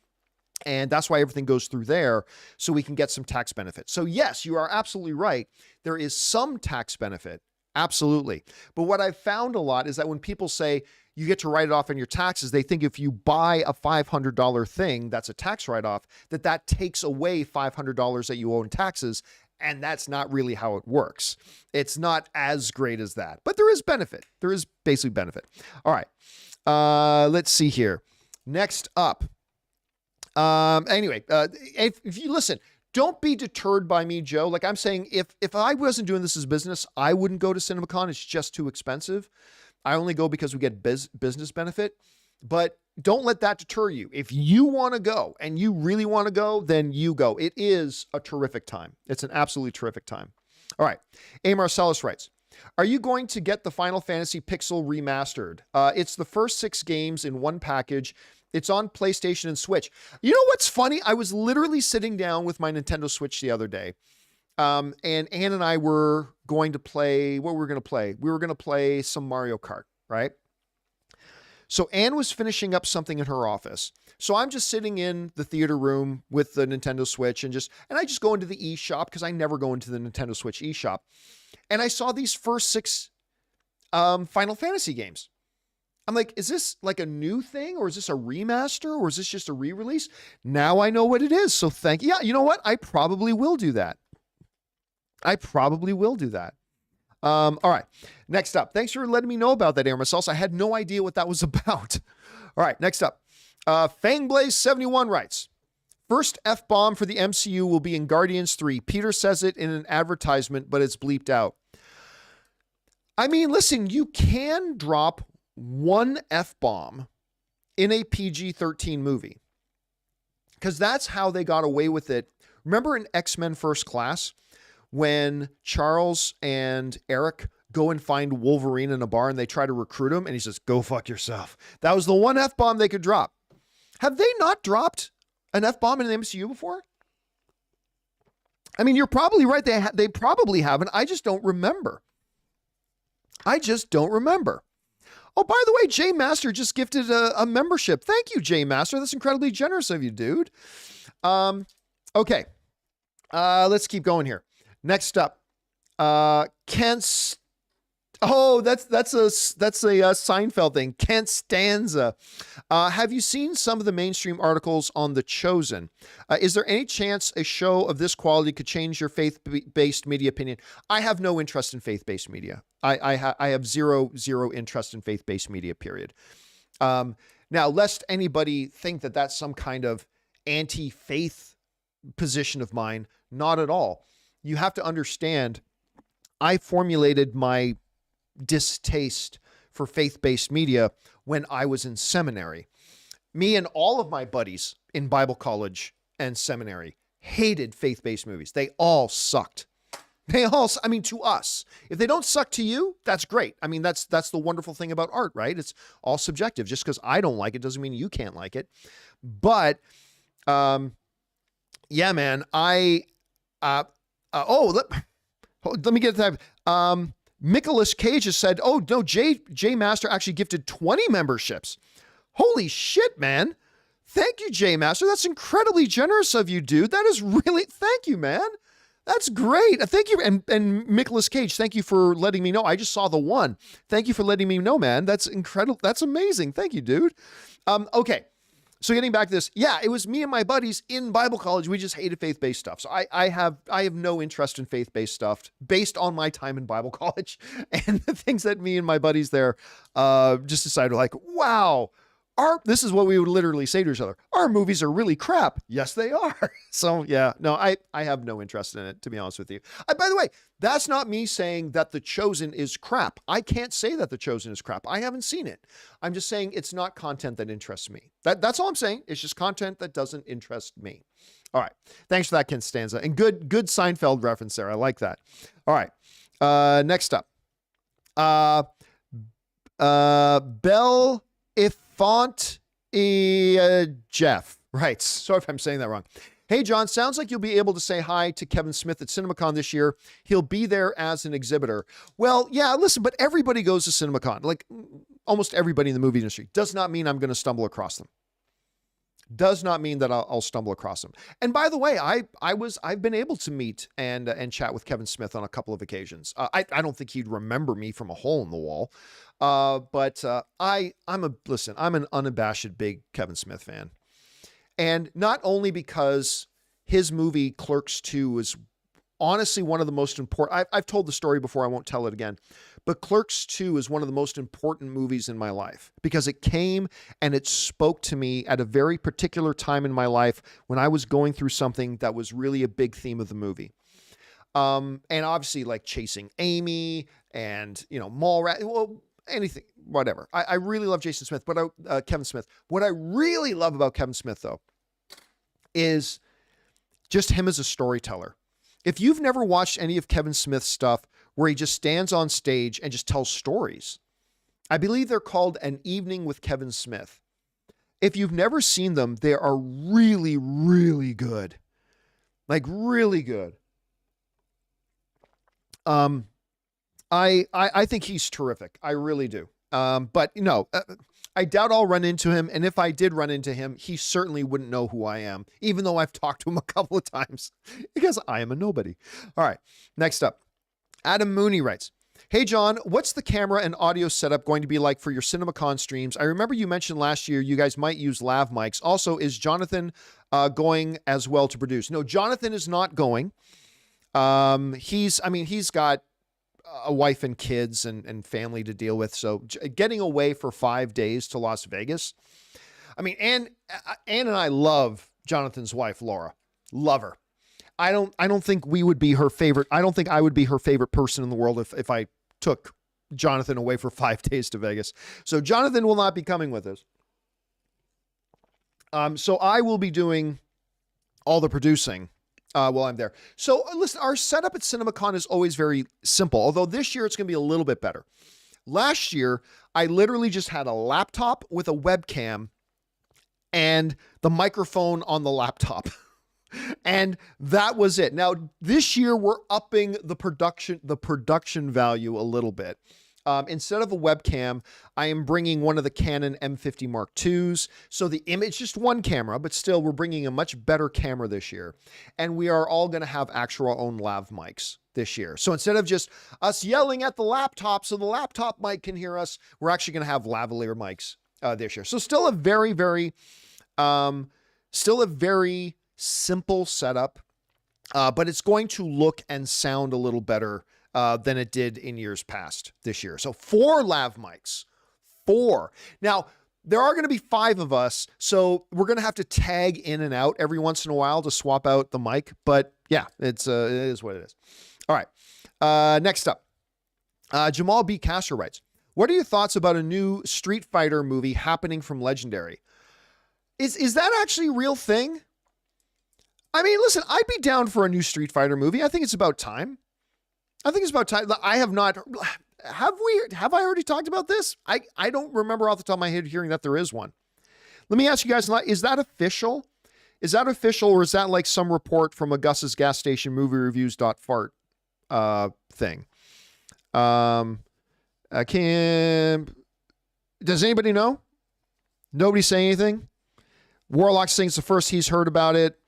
Speaker 1: And that's why everything goes through there, so we can get some tax benefit. So yes, you are absolutely right. There is some tax benefit. Absolutely. But what I've found a lot is that when people say you get to write it off on your taxes, they think if you buy a $500 thing, that's a tax write-off, that takes away $500 that you owe in taxes. And that's not really how it works. It's not as great as that, but there is benefit. There is basically benefit. All right. Let's see here. Next up. Anyway, if you listen, don't be deterred by me, Joe. Like I'm saying, if I wasn't doing this as business, I wouldn't go to Cinemacon. It's just too expensive. I only go because we get business benefit, but don't let that deter you. If you want to go and you really want to go, then you go. It is a terrific time. It's an absolutely terrific time. All right. A. Marcellus writes, are you going to get the Final Fantasy Pixel remastered? It's the first 6 games in one package. It's on PlayStation and Switch. You know what's funny? I was literally sitting down with my Nintendo Switch the other day. And Ann and I were going to play, what were we going to play? We were going to play some Mario Kart, right? So Ann was finishing up something in her office. So I'm just sitting in the theater room with the Nintendo Switch and I just go into the eShop because I never go into the Nintendo Switch eShop. And I saw these first 6 Final Fantasy games. I'm like, is this like a new thing, or is this a remaster, or is this just a re-release? Now I know what it is. So thank you. Yeah, you know what? I probably will do that. All right. Next up. Thanks for letting me know about that, Air Marcellus. I had no idea what that was about. All right. Next up. Fangblaze71 writes, first F-bomb for the MCU will be in Guardians 3. Peter says it in an advertisement, but it's bleeped out. I mean, listen, you can drop one F-bomb in a PG-13 movie, because that's how they got away with it. Remember in X-Men First Class when Charles and Eric go and find Wolverine in a bar and they try to recruit him and he says, go fuck yourself. That was the one F-bomb they could drop. Have they not dropped an F-bomb in the MCU before? I mean, you're probably right. They probably haven't. I just don't remember. Oh, by the way, Jay Master just gifted a membership. Thank you, Jay Master. That's incredibly generous of you, dude. Okay. Let's keep going here. Next up, Kent. Oh, that's a Seinfeld thing. Kent Stanza. Have you seen some of the mainstream articles on The Chosen? Is there any chance a show of this quality could change your faith-based media opinion? I have no interest in faith-based media. I have zero interest in faith-based media, period. Now, lest anybody think that that's some kind of anti-faith position of mine, not at all. You have to understand, I formulated my distaste for faith-based media when I was in seminary. Me and all of my buddies in Bible college and seminary hated faith-based movies. They all sucked. I mean, to us, if they don't suck to you, that's great. I mean, that's the wonderful thing about art, right? It's all subjective. Just because I don't like it doesn't mean you can't like it. But, yeah, man, let me get that. Nicholas Cage has said, oh, no, Jay Master actually gifted 20 memberships. Holy shit, man. Thank you, Jay Master. That's incredibly generous of you, dude. That is really, thank you, man. That's great. Thank you. And Nicolas Cage, thank you for letting me know. I just saw the one. Thank you for letting me know, man. That's incredible. That's amazing. Thank you, dude. Okay. So getting back to this, yeah, it was me and my buddies in Bible college. We just hated faith-based stuff. So I have no interest in faith-based stuff based on my time in Bible college and the things that me and my buddies there just decided like, wow, this is what we would literally say to each other. Our movies are really crap. Yes, they are. So yeah, no, I have no interest in it, to be honest with you. By the way, that's not me saying that The Chosen is crap. I can't say that The Chosen is crap. I haven't seen it. I'm just saying it's not content that interests me. That's all I'm saying. It's just content that doesn't interest me. All right. Thanks for that, Ken Stanza. And good Seinfeld reference there. I like that. All right. Next up. Bell Font Jeff. Right. Sorry if I'm saying that wrong. Hey, John, sounds like you'll be able to say hi to Kevin Smith at Cinemacon this year. He'll be there as an exhibitor. Well, yeah, listen, but everybody goes to Cinemacon. Like almost everybody in the movie industry. Does not mean I'm going to stumble across them. Does not mean that I'll stumble across them. And by the way, I've been able to meet and chat with Kevin Smith on a couple of occasions. I don't think he'd remember me from a hole in the wall. But I'm an unabashed big Kevin Smith fan. And not only because his movie Clerks 2 is honestly one of the most important, I've told the story before, I won't tell it again, but Clerks 2 is one of the most important movies in my life because it came and it spoke to me at a very particular time in my life when I was going through something that was really a big theme of the movie. And obviously like Chasing Amy and, Mallrats, well, anything, whatever. I really love Jason Smith, but Kevin Smith. What I really love about Kevin Smith, though, is just him as a storyteller. If you've never watched any of Kevin Smith's stuff where he just stands on stage and just tells stories, I believe they're called An Evening with Kevin Smith. If you've never seen them, they are really, really good. Like really good. I think he's terrific. I really do. But I doubt I'll run into him. And if I did run into him, he certainly wouldn't know who I am, even though I've talked to him a couple of times because I am a nobody. All right. Next up, Adam Mooney writes, hey, John, what's the camera and audio setup going to be like for your Cinemacon streams? I remember you mentioned last year you guys might use lav mics. Also, is Jonathan going as well to produce? No, Jonathan is not going. He's got a wife and kids and family to deal with. So getting away for 5 days to Las Vegas. Ann and I love Jonathan's wife, Laura. Love her. I don't think we would be her favorite. I don't think I would be her favorite person in the world if I took Jonathan away for 5 days to Vegas. So Jonathan will not be coming with us. So I will be doing all the producing while I'm there. So listen, our setup at Cinemacon is always very simple, although this year it's going to be a little bit better. Last year, I literally just had a laptop with a webcam and the microphone on the laptop. And that was it. Now, this year we're upping the production value a little bit. Instead of a webcam, I am bringing one of the Canon M50 Mark IIs. So the image, just one camera, but still we're bringing a much better camera this year. And we are all going to have actual own lav mics this year. So instead of just us yelling at the laptop so the laptop mic can hear us, we're actually going to have lavalier mics this year. So still a very, very simple setup, but it's going to look and sound a little better than it did in years past this year. So 4 lav mics, 4. Now, there are going to be 5 of us, so we're going to have to tag in and out every once in a while to swap out the mic. But yeah, it is what it is. All right. Next up, Jamal B. Castro writes, what are your thoughts about a new Street Fighter movie happening from Legendary? Is that actually a real thing? Listen, I'd be down for a new Street Fighter movie. I think it's about time. I have not. Have I already talked about this? I don't remember off the top of my head hearing that there is one. Let me ask you guys, is that official? Is that official, or is that like some report from a Gus's gas station movie reviews.fart thing? Does anybody know? Nobody say anything? Warlock saying it's the first he's heard about it.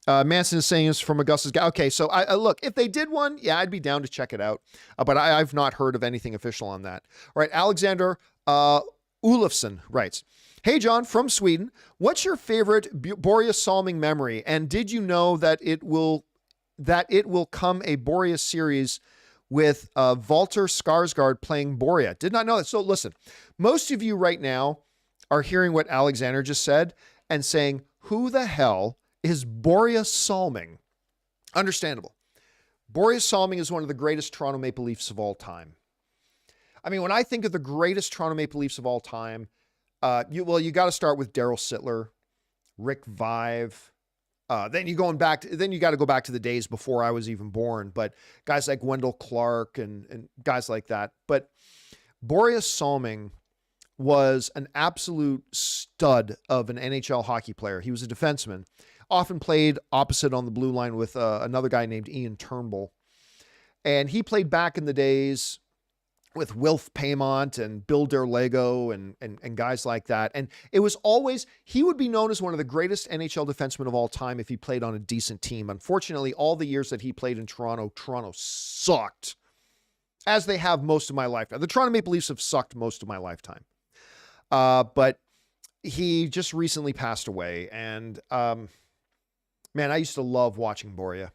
Speaker 1: Manson is saying it's from Augusta's guy. Okay, so I look, if they did one, yeah, I'd be down to check it out. But I've not heard of anything official on that. All right, Alexander Olofsson writes, "Hey John from Sweden, what's your favorite Boreas Salming memory? And did you know that it will come a Boreas series with Walter Skarsgård playing Borea? Did not know that." So listen, most of you right now are hearing what Alexander just said and saying, "Who the hell is Boreas Salming?" Understandable. Boreas Salming is one of the greatest Toronto Maple Leafs of all time. I mean, when I think of the greatest Toronto Maple Leafs of all time, you got to start with Darryl Sittler, Rick Vive. Then you got to go back to the days before I was even born. But guys like Wendell Clark and guys like that. But Boreas Salming was an absolute stud of an NHL hockey player. He was a defenseman, often played opposite on the blue line with another guy named Ian Turnbull. And he played back in the days with Wilf Paymont and Bill Derlego and guys like that. And it was always, he would be known as one of the greatest NHL defensemen of all time if he played on a decent team. Unfortunately, all the years that he played in Toronto sucked, as they have most of my lifetime. The Toronto Maple Leafs have sucked most of my lifetime. But he just recently passed away. And man, I used to love watching Borea.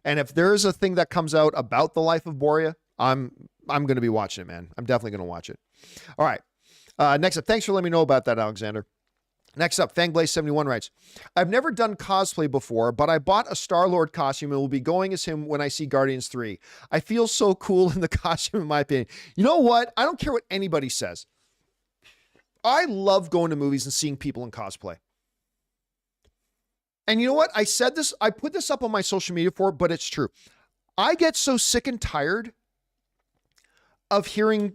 Speaker 1: And if there is a thing that comes out about the life of Borea, I'm going to be watching it, man. I'm definitely going to watch it. All right. Next up, thanks for letting me know about that, Alexander. Next up, Fangblaze71 writes, "I've never done cosplay before, but I bought a Star-Lord costume and will be going as him when I see Guardians 3. I feel so cool in the costume, in my opinion." You know what? I don't care what anybody says. I love going to movies and seeing people in cosplay. And you know what? I said this, I put this up on my social media but it's true. I get so sick and tired of hearing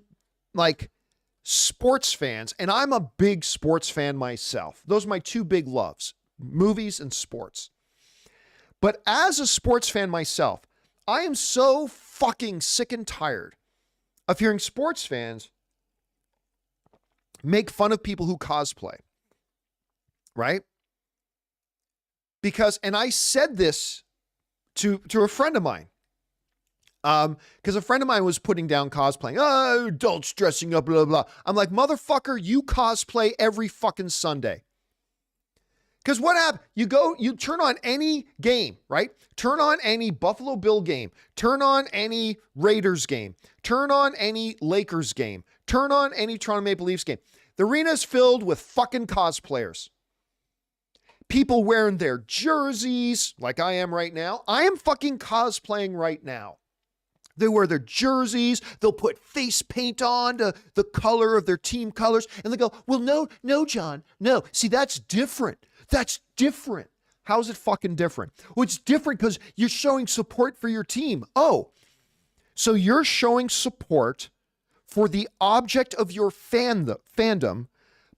Speaker 1: like sports fans, and I'm a big sports fan myself. Those are my two big loves, movies and sports. But as a sports fan myself, I am so fucking sick and tired of hearing sports fans make fun of people who cosplay, right? Because, and I said this to a friend of mine, because a friend of mine was putting down cosplaying. "Oh, adults dressing up, blah, blah." I'm like, motherfucker, you cosplay every fucking Sunday. Because what happened? You turn on any game, right? Turn on any Buffalo Bill game. Turn on any Raiders game. Turn on any Lakers game. Turn on any Toronto Maple Leafs game. The arena is filled with fucking cosplayers. People wearing their jerseys, like I am right now. I am fucking cosplaying right now. They wear their jerseys. They'll put face paint on to the color of their team colors. And they go, "Well, no, John, no. See, that's different. That's different." How's it fucking different? Well, it's different because you're showing support for your team. Oh, so you're showing support for the object of your fandom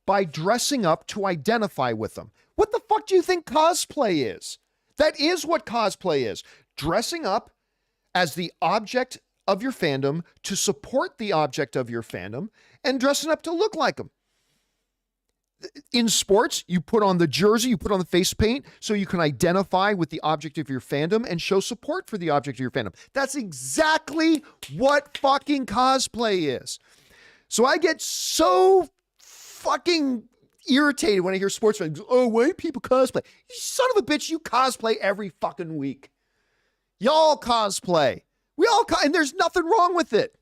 Speaker 1: by dressing up to identify with them. What the fuck do you think cosplay is? That is what cosplay is. Dressing up as the object of your fandom to support the object of your fandom and dressing up to look like them. In sports, you put on the jersey, you put on the face paint so you can identify with the object of your fandom and show support for the object of your fandom. That's exactly what fucking cosplay is. So I get so fucking irritated when I hear sports fans go, "Oh, why people cosplay?" You son of a bitch, you cosplay every fucking week. Y'all cosplay. And there's nothing wrong with it.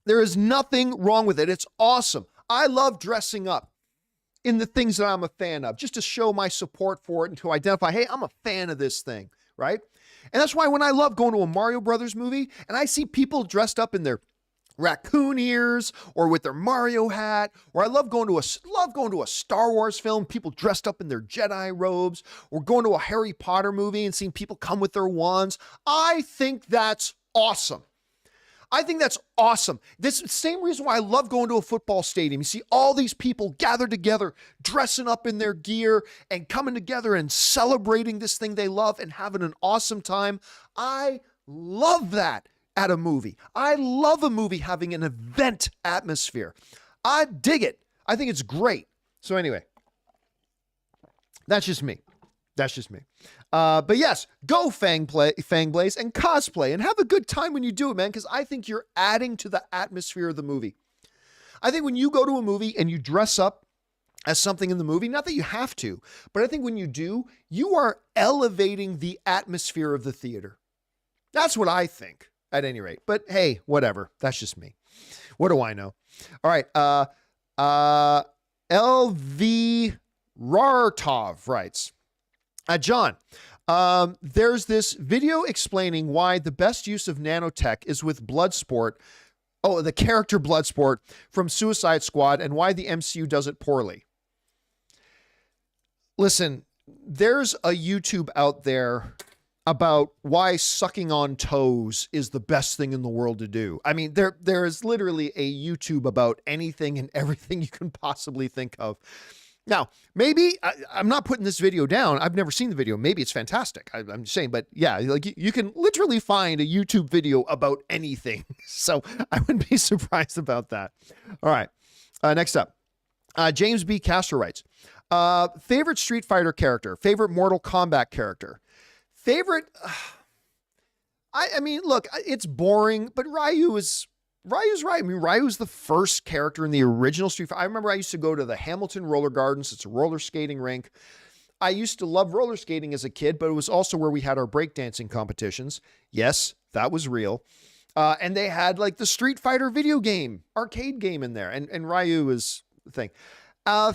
Speaker 1: There is nothing wrong with it. It's awesome. I love dressing up in the things that I'm a fan of, just to show my support for it and to identify, hey, I'm a fan of this thing, right? And that's why when I love going to a Mario Brothers movie and I see people dressed up in their raccoon ears or with their Mario hat, or I love going to a Star Wars film, people dressed up in their Jedi robes, or going to a Harry Potter movie and seeing people come with their wands. I think that's awesome. I think that's awesome. This same reason why I love going to a football stadium. You see all these people gathered together, dressing up in their gear and coming together and celebrating this thing they love and having an awesome time. I love that at a movie. I love a movie having an event atmosphere. I dig it. I think it's great. So anyway, That's just me. That's just me. But yes, go Fangblaze and cosplay and have a good time when you do it, man, because I think you're adding to the atmosphere of the movie. I think when you go to a movie and you dress up as something in the movie, not that you have to, but I think when you do, you are elevating the atmosphere of the theater. That's what I think, at any rate. But hey, whatever. That's just me. What do I know? All right. LV Rartov writes, John, there's this video explaining why the best use of nanotech is with Bloodsport. Oh, the character Bloodsport from Suicide Squad, and why the MCU does it poorly. Listen, there's a YouTube out there about why sucking on toes is the best thing in the world to do. I mean, there is literally a YouTube about anything and everything you can possibly think of. Now, maybe I'm not putting this video down. I've never seen the video. Maybe it's fantastic. I'm just saying, but yeah, like you can literally find a YouTube video about anything. So I wouldn't be surprised about that. All right. Next up, James B. Castro writes, favorite Street Fighter character, favorite Mortal Kombat character, favorite. I mean, look, it's boring, but Ryu's right. I mean, Ryu's the first character in the original Street Fighter. I remember I used to go to the Hamilton Roller Gardens. It's a roller skating rink. I used to love roller skating as a kid, but it was also where we had our breakdancing competitions. Yes, that was real. And they had like the Street Fighter video game, arcade game in there. And Ryu is the thing.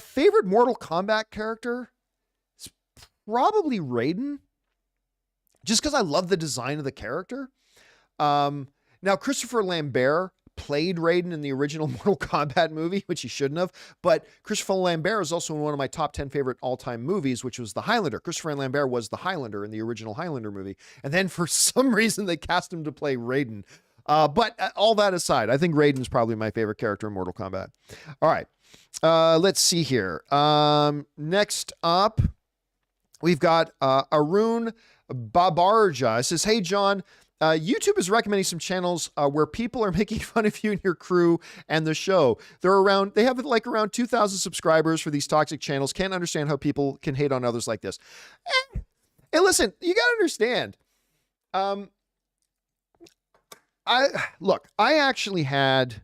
Speaker 1: Favorite Mortal Kombat character? It's probably Raiden. Just because I love the design of the character. Now, Christopher Lambert played Raiden in the original Mortal Kombat movie, which he shouldn't have. But Christopher Lambert is also in one of my top 10 favorite all-time movies, which was The Highlander. Christopher Lambert was the Highlander in the original Highlander movie. And then for some reason, they cast him to play Raiden. But all that aside, I think Raiden's probably my favorite character in Mortal Kombat. All right. Let's see here. Next up, we've got Arun Babarja. It says, hey, John, YouTube is recommending some channels where people are making fun of you and your crew and the show. They have like around 2,000 subscribers for these toxic channels. Can't understand how people can hate on others like this. Hey, listen, you got to understand. I actually had,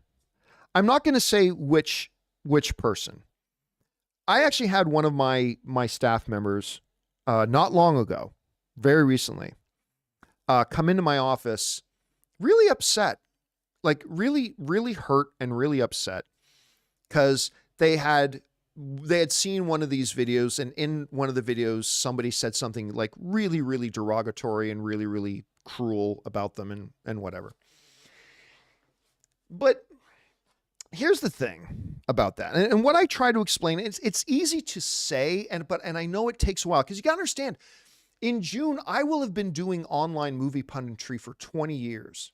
Speaker 1: I'm not going to say which person. I actually had one of my staff members not long ago, very recently, come into my office really upset, like really, really hurt and really upset because they had seen one of these videos, and in one of the videos, somebody said something like really, really derogatory and really, really cruel about them and whatever. But here's the thing about that. And what I try to explain, it's easy to say, and I know it takes a while because you got to understand, in June, I will have been doing online movie punditry for 20 years.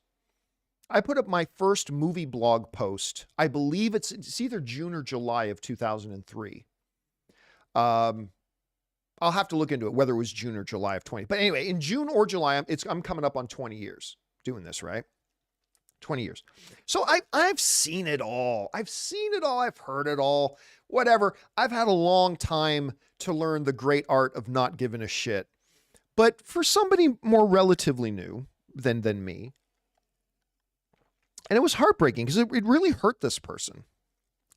Speaker 1: I put up my first movie blog post. I believe it's either June or July of 2003. I'll have to look into it, whether it was June or July of 20. But anyway, in June or July, I'm coming up on 20 years doing this, right? 20 years. So I've seen it all. I've seen it all. I've heard it all. Whatever. I've had a long time to learn the great art of not giving a shit. But for somebody more relatively new than me, and it was heartbreaking because it really hurt this person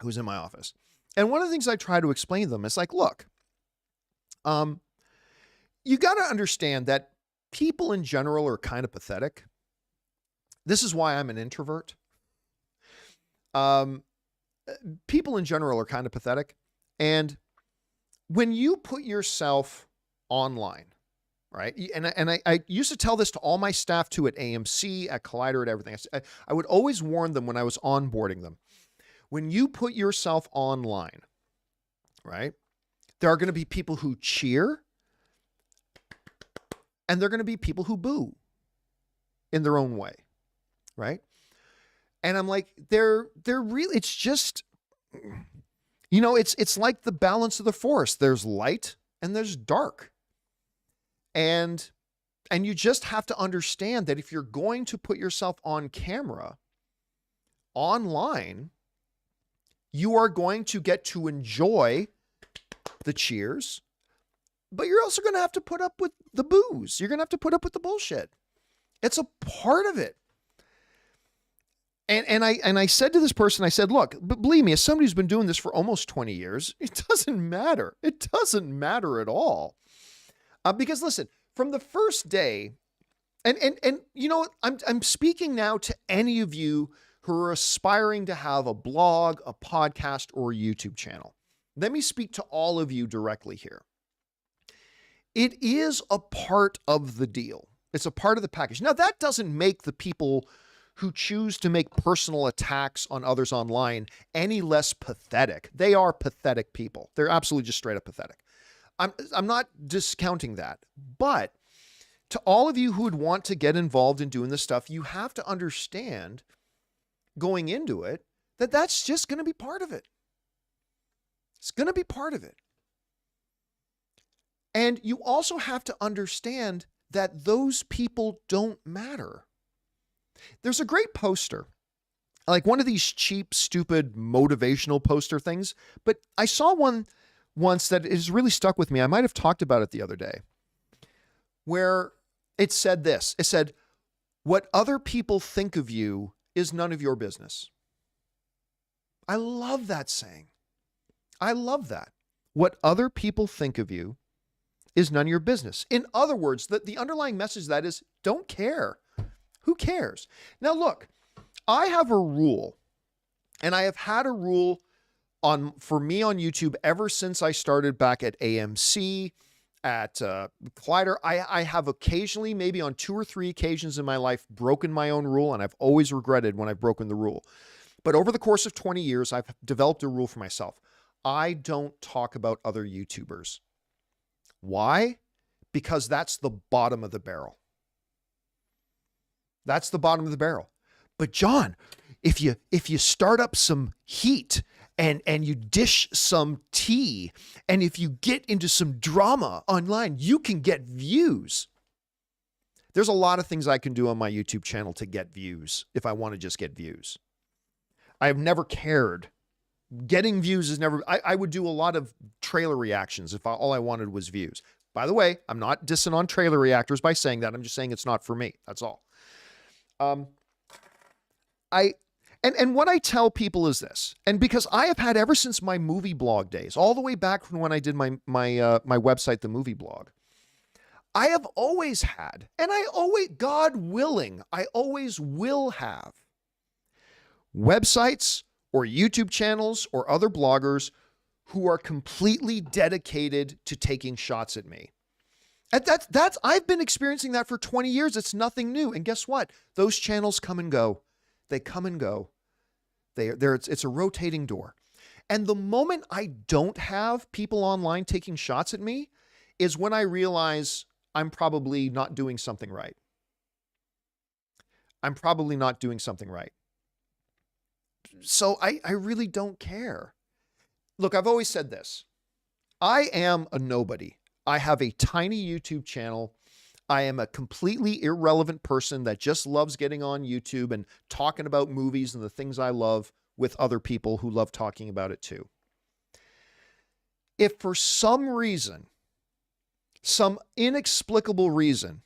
Speaker 1: who was in my office. And one of the things I try to explain to them is like, look, you got to understand that people in general are kind of pathetic. This is why I'm an introvert. People in general are kind of pathetic. And when you put yourself online, right? And I used to tell this to all my staff too, at AMC, at Collider, at everything. I would always warn them when I was onboarding them. When you put yourself online, right? There are going to be people who cheer, and there are going to be people who boo in their own way, right? And I'm like, they're really, it's just, you know, it's like the balance of the force. There's light and there's dark. And you just have to understand that if you're going to put yourself on camera online, you are going to get to enjoy the cheers, but you're also going to have to put up with the booze. You're going to have to put up with the bullshit. It's a part of it. And I said to this person, I said, look, but believe me, as somebody who's been doing this for almost 20 years, it doesn't matter. It doesn't matter at all. Because listen, from the first day, and you know, I'm speaking now to any of you who are aspiring to have a blog, a podcast, or a YouTube channel. Let me speak to all of you directly here. It is a part of the deal. It's a part of the package. Now, that doesn't make the people who choose to make personal attacks on others online any less pathetic. They are pathetic people. They're absolutely just straight up pathetic. I'm not discounting that, but to all of you who would want to get involved in doing this stuff, you have to understand going into it that that's just going to be part of it. It's going to be part of it. And you also have to understand that those people don't matter. There's a great poster, like one of these cheap, stupid, motivational poster things, but I saw one once that has really stuck with me. I might have talked about it the other day, where it said this. It said, what other people think of you is none of your business. I love that saying. I love that. What other people think of you is none of your business. In other words, the underlying message of that is don't care. Who cares? Now, look, I have a rule, and I have had a rule for me on YouTube ever since I started back at AMC, at Collider. I have occasionally, maybe on 2 or 3 occasions in my life, broken my own rule, and I've always regretted when I've broken the rule. But over the course of 20 years, I've developed a rule for myself. I don't talk about other YouTubers. Why? Because that's the bottom of the barrel. That's the bottom of the barrel. But John, if you start up some heat and you dish some tea, and if you get into some drama online, you can get views. There's a lot of things I can do on my YouTube channel to get views if I want to just get views. I have never cared. Getting views is never, I would do a lot of trailer reactions if all I wanted was views. By the way, I'm not dissing on trailer reactors by saying that. I'm just saying it's not for me. That's all. And what I tell people is this, and because I have had ever since my movie blog days, all the way back from when I did my website, the movie blog, I have always had, and God willing, I always will have websites or YouTube channels or other bloggers who are completely dedicated to taking shots at me. And I've been experiencing that for 20 years. It's nothing new. And guess what? Those channels come and go. They come and go. It's a rotating door. And the moment I don't have people online taking shots at me is when I realize I'm probably not doing something right. I'm probably not doing something right. So I really don't care. Look, I've always said this. I am a nobody. I have a tiny YouTube channel. I am a completely irrelevant person that just loves getting on YouTube and talking about movies and the things I love with other people who love talking about it too. If for some reason, some inexplicable reason,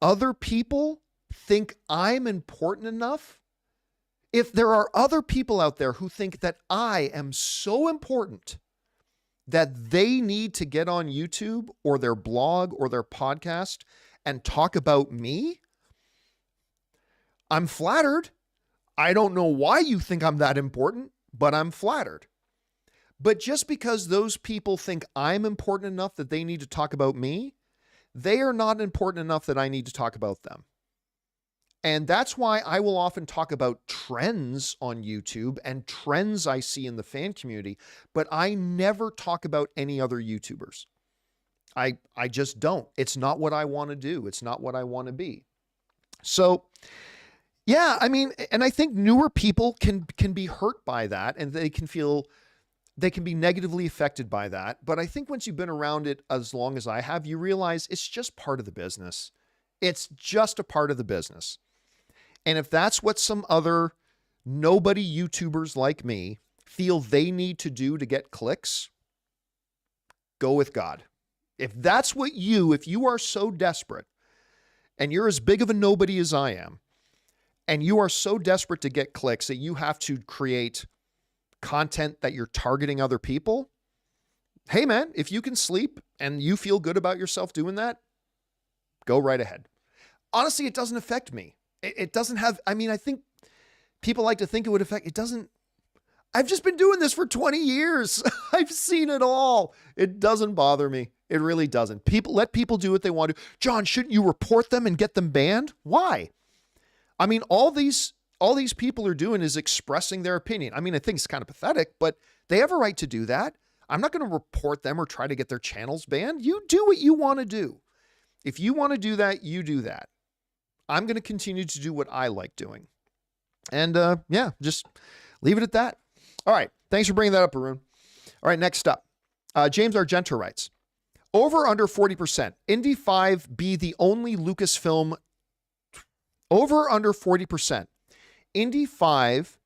Speaker 1: other people think I'm important enough, if there are other people out there who think that I am so important that they need to get on YouTube or their blog or their podcast and talk about me, I'm flattered. I don't know why you think I'm that important, but I'm flattered. But just because those people think I'm important enough that they need to talk about me, they are not important enough that I need to talk about them. And that's why I will often talk about trends on YouTube and trends I see in the fan community, but I never talk about any other YouTubers. I just don't. It's not what I want to do. It's not what I want to be. So, yeah, I mean, and I think newer people can be hurt by that, and they can be negatively affected by that. But I think once you've been around it as long as I have, you realize it's just part of the business. It's just a part of the business. And if that's what some other nobody YouTubers like me feel they need to do to get clicks, go with God. If you are so desperate and you're as big of a nobody as I am, and you are so desperate to get clicks that you have to create content that you're targeting other people, hey man, if you can sleep and you feel good about yourself doing that, go right ahead. Honestly, it doesn't affect me. It doesn't have, I think people like to think it would affect, it doesn't. I've just been doing this for 20 years. I've seen it all. It doesn't bother me. It really doesn't. Let people do what they want to. John, shouldn't you report them and get them banned? Why? All these people are doing is expressing their opinion. I think it's kind of pathetic, but they have a right to do that. I'm not going to report them or try to get their channels banned. You do what you want to do. If you want to do that, you do that. I'm going to continue to do what I like doing. And just leave it at that. All right. Thanks for bringing that up, Arun. All right. Next up, James Argento writes, over under 40%. Indy 5 be the only Lucasfilm. Over under 40%. Indy 5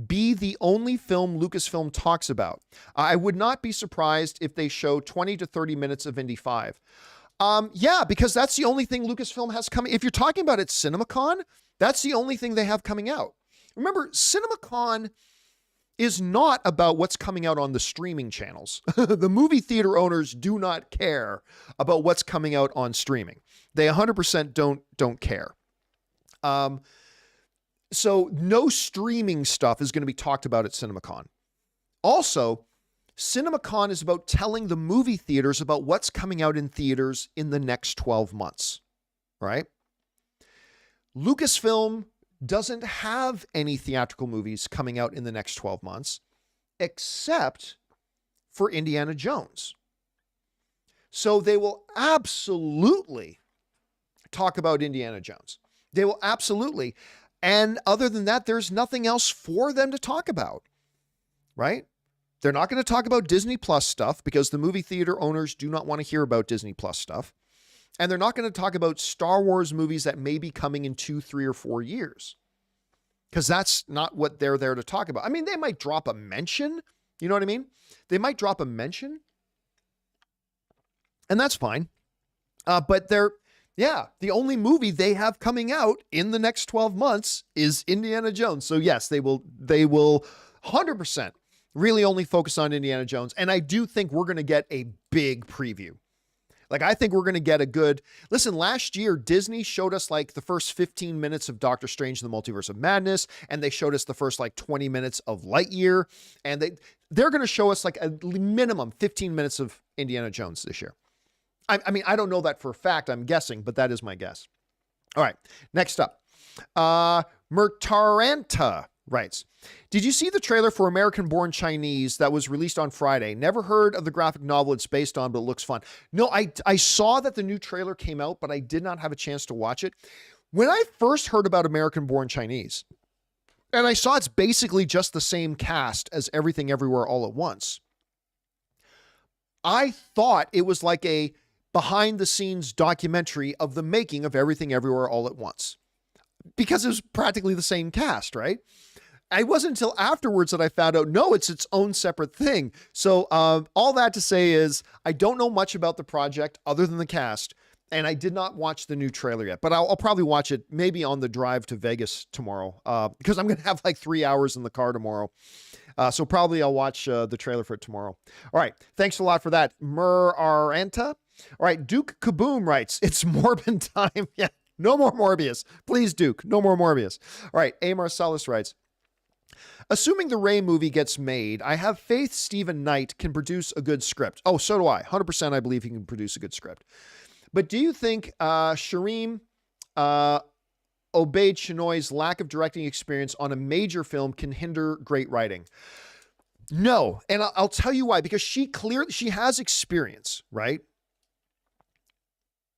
Speaker 1: be the only film Lucasfilm talks about. I would not be surprised if they show 20 to 30 minutes of Indy 5. Because that's the only thing Lucasfilm has coming. If you're talking about it, Cinemacon, that's the only thing they have coming out. Remember, Cinemacon is not about what's coming out on the streaming channels. The movie theater owners do not care about what's coming out on streaming. They 100% don't care. So no streaming stuff is going to be talked about at Cinemacon. Also, Cinemacon is about telling the movie theaters about what's coming out in theaters in the next 12 months, right? Lucasfilm doesn't have any theatrical movies coming out in the next 12 months, except for Indiana Jones. So they will absolutely talk about Indiana Jones. They will absolutely. And other than that, there's nothing else for them to talk about, right? They're not going to talk about Disney Plus stuff because the movie theater owners do not want to hear about Disney Plus stuff. And they're not going to talk about Star Wars movies that may be coming in 2, 3, or 4 years, because that's not what they're there to talk about. They might drop a mention. You know what I mean? They might drop a mention, and that's fine. But the only movie they have coming out in the next 12 months is Indiana Jones. So yes, they will 100% really only focus on Indiana Jones. And I do think we're going to get a big preview. I think we're going to get a good, listen, last year, Disney showed us the first 15 minutes of Doctor Strange in the Multiverse of Madness. And they showed us the first 20 minutes of Lightyear. And they're going to show us a minimum 15 minutes of Indiana Jones this year. I don't know that for a fact. I'm guessing, but that is my guess. All right. Next up, Murtaranta writes, did you see the trailer for American Born Chinese that was released on Friday? Never heard of the graphic novel it's based on, but it looks fun. No, I saw that the new trailer came out, but I did not have a chance to watch it. When I first heard about American Born Chinese, and I saw it's basically just the same cast as Everything Everywhere All at Once, I thought it was like a behind the scenes documentary of the making of Everything Everywhere All at Once, because it was practically the same cast, right? I wasn't until afterwards that I found out, no, it's its own separate thing. So all that to say is I don't know much about the project other than the cast, and I did not watch the new trailer yet, but I'll probably watch it maybe on the drive to Vegas tomorrow, because I'm going to have 3 hours in the car tomorrow. So probably I'll watch the trailer for it tomorrow. All right. Thanks a lot for that, Muraranta. All right. Duke Kaboom writes, it's Morbin time. Yeah. No more Morbius. Please, Duke. No more Morbius. All right. A. Marcellus writes, assuming the Ray movie gets made, I have faith Stephen Knight can produce a good script. Oh, so do I. 100% I believe he can produce a good script. But do you think Shareem Obaid Chinoy's lack of directing experience on a major film can hinder great writing? No. And I'll tell you why. Because she has experience, right?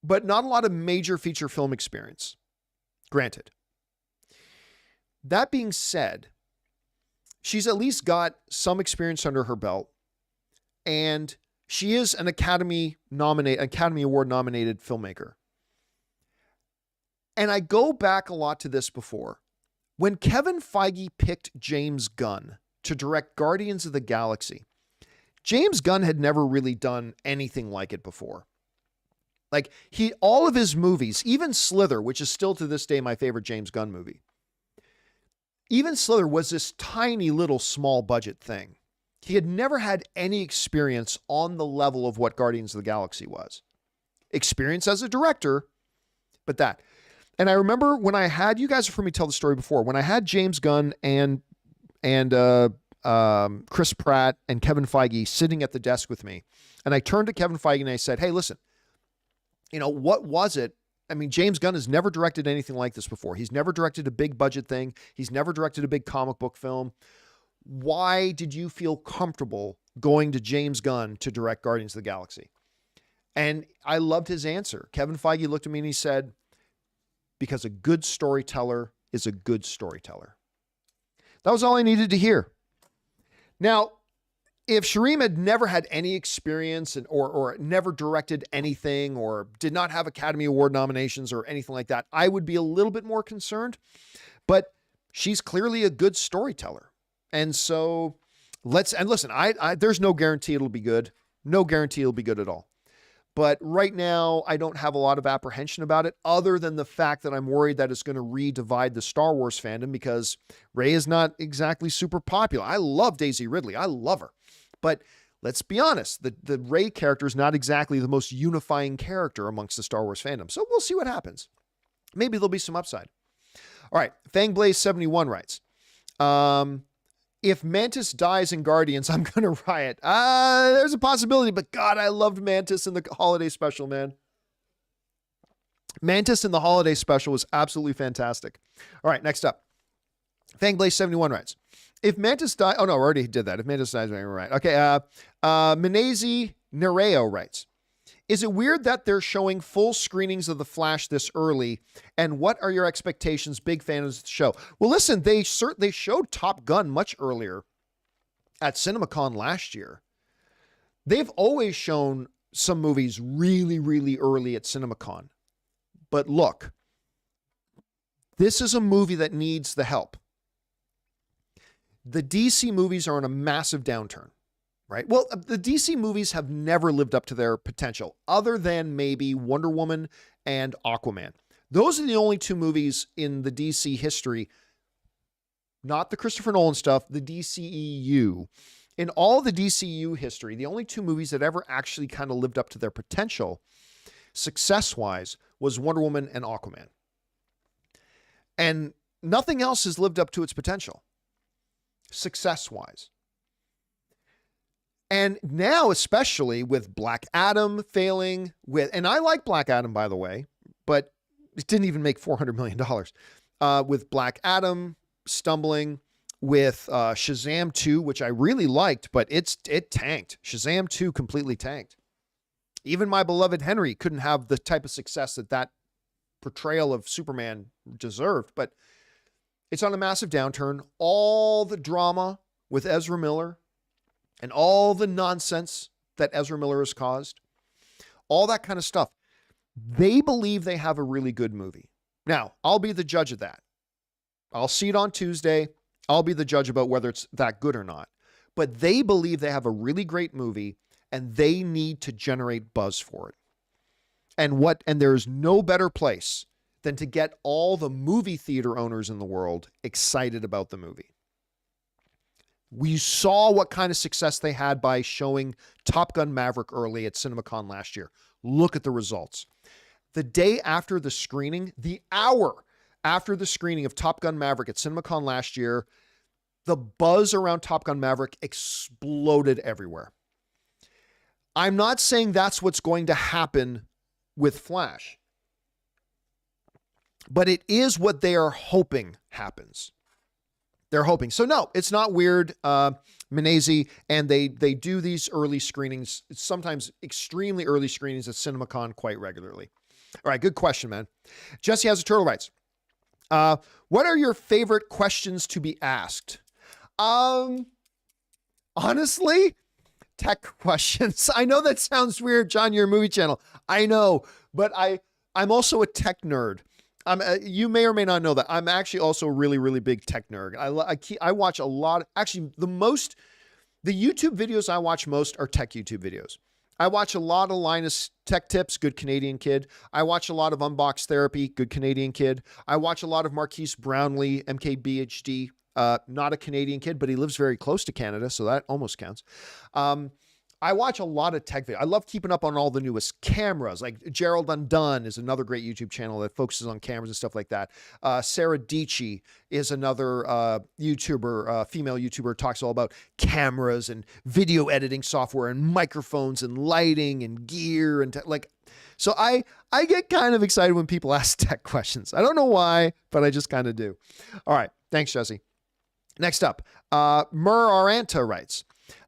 Speaker 1: But not a lot of major feature film experience. Granted. That being said, she's at least got some experience under her belt, and she is an Academy Award nominated filmmaker. And I go back a lot to this before. When Kevin Feige picked James Gunn to direct Guardians of the Galaxy, James Gunn had never really done anything like it before. Like all of his movies, even Slither, which is still to this day my favorite James Gunn movie, even Slither was this tiny little small budget thing. He had never had any experience on the level of what Guardians of the Galaxy was. Experience as a director, but that. And I remember when I had, you guys have heard me tell the story before, when I had James Gunn and Chris Pratt and Kevin Feige sitting at the desk with me, and I turned to Kevin Feige and I said, hey, listen, what was it? I mean, James Gunn has never directed anything like this before. He's never directed a big budget thing. He's never directed a big comic book film. Why did you feel comfortable going to James Gunn to direct Guardians of the Galaxy? And I loved his answer. Kevin Feige looked at me and he said, because a good storyteller is a good storyteller. That was all I needed to hear. Now, if Shreem had never had any experience or never directed anything or did not have Academy Award nominations or anything like that, I would be a little bit more concerned. But she's clearly a good storyteller. And so listen, there's no guarantee it'll be good. No guarantee it'll be good at all. But right now, I don't have a lot of apprehension about it, other than the fact that I'm worried that it's going to re-divide the Star Wars fandom because Rey is not exactly super popular. I love Daisy Ridley. I love her. But let's be honest, the Rey character is not exactly the most unifying character amongst the Star Wars fandom. So we'll see what happens. Maybe there'll be some upside. All right, Fangblaze71 writes, if Mantis dies in Guardians, I'm going to riot. There's a possibility, but God, I loved Mantis in the holiday special, man. Mantis in the holiday special was absolutely fantastic. All right, next up. Fangblaze71 writes, if Mantis dies, oh no, I already did that. If Mantis dies, right. Okay, Menezi Nereo writes, is it weird that they're showing full screenings of The Flash this early? And what are your expectations? Big fans of the show. Well, listen, they showed Top Gun much earlier at Cinemacon last year. They've always shown some movies really, really early at Cinemacon. But look, this is a movie that needs the help. The DC movies are on a massive downturn. Right. Well, the DC movies have never lived up to their potential other than maybe Wonder Woman and Aquaman. Those are the only two movies in the DC history, not the Christopher Nolan stuff, the DCEU. In all the DCEU history, the only two movies that ever actually kind of lived up to their potential success-wise was Wonder Woman and Aquaman. And nothing else has lived up to its potential success-wise. And now, especially with Black Adam failing and I like Black Adam, by the way, but it didn't even make $400 million. With Black Adam stumbling, with Shazam 2, which I really liked, but it tanked. Shazam 2 completely tanked. Even my beloved Henry couldn't have the type of success that portrayal of Superman deserved, but it's on a massive downturn. All the drama with Ezra Miller and all the nonsense that Ezra Miller has caused, all that kind of stuff. They believe they have a really good movie. Now, I'll be the judge of that. I'll see it on Tuesday. I'll be the judge about whether it's that good or not. But they believe they have a really great movie and they need to generate buzz for it. And there's no better place than to get all the movie theater owners in the world excited about the movie. We saw what kind of success they had by showing Top Gun Maverick early at Cinemacon last year. Look at the results. The day after the screening, the hour after the screening of Top Gun Maverick at Cinemacon last year, the buzz around Top Gun Maverick exploded everywhere. I'm not saying that's what's going to happen with Flash, but it is what they are hoping happens. They're hoping. So no, it's not weird, Menezi, and they do these early screenings, sometimes extremely early screenings at CinemaCon quite regularly. All right, good question, man. Jesse Has a Turtle writes, what are your favorite questions to be asked? Honestly, tech questions. I know that sounds weird, John, you're a movie channel. I know, but I'm also a tech nerd. You may or may not know that I'm actually also a really, really big tech nerd. I watch a lot. Actually, the YouTube videos I watch most are tech YouTube videos. I watch a lot of Linus Tech Tips, good Canadian kid. I watch a lot of Unbox Therapy, good Canadian kid. I watch a lot of Marquise Brownlee, MKBHD, not a Canadian kid, but he lives very close to Canada, so that almost counts. I watch a lot of tech videos. I love keeping up on all the newest cameras. Like Gerald Undone is another great YouTube channel that focuses on cameras and stuff like that. Sarah Dici is another YouTuber, female YouTuber, talks all about cameras and video editing software and microphones and lighting and gear and so I get kind of excited when people ask tech questions. I don't know why, but I just kind of do. All right. Thanks, Jesse. Next up, Mur Aranta writes,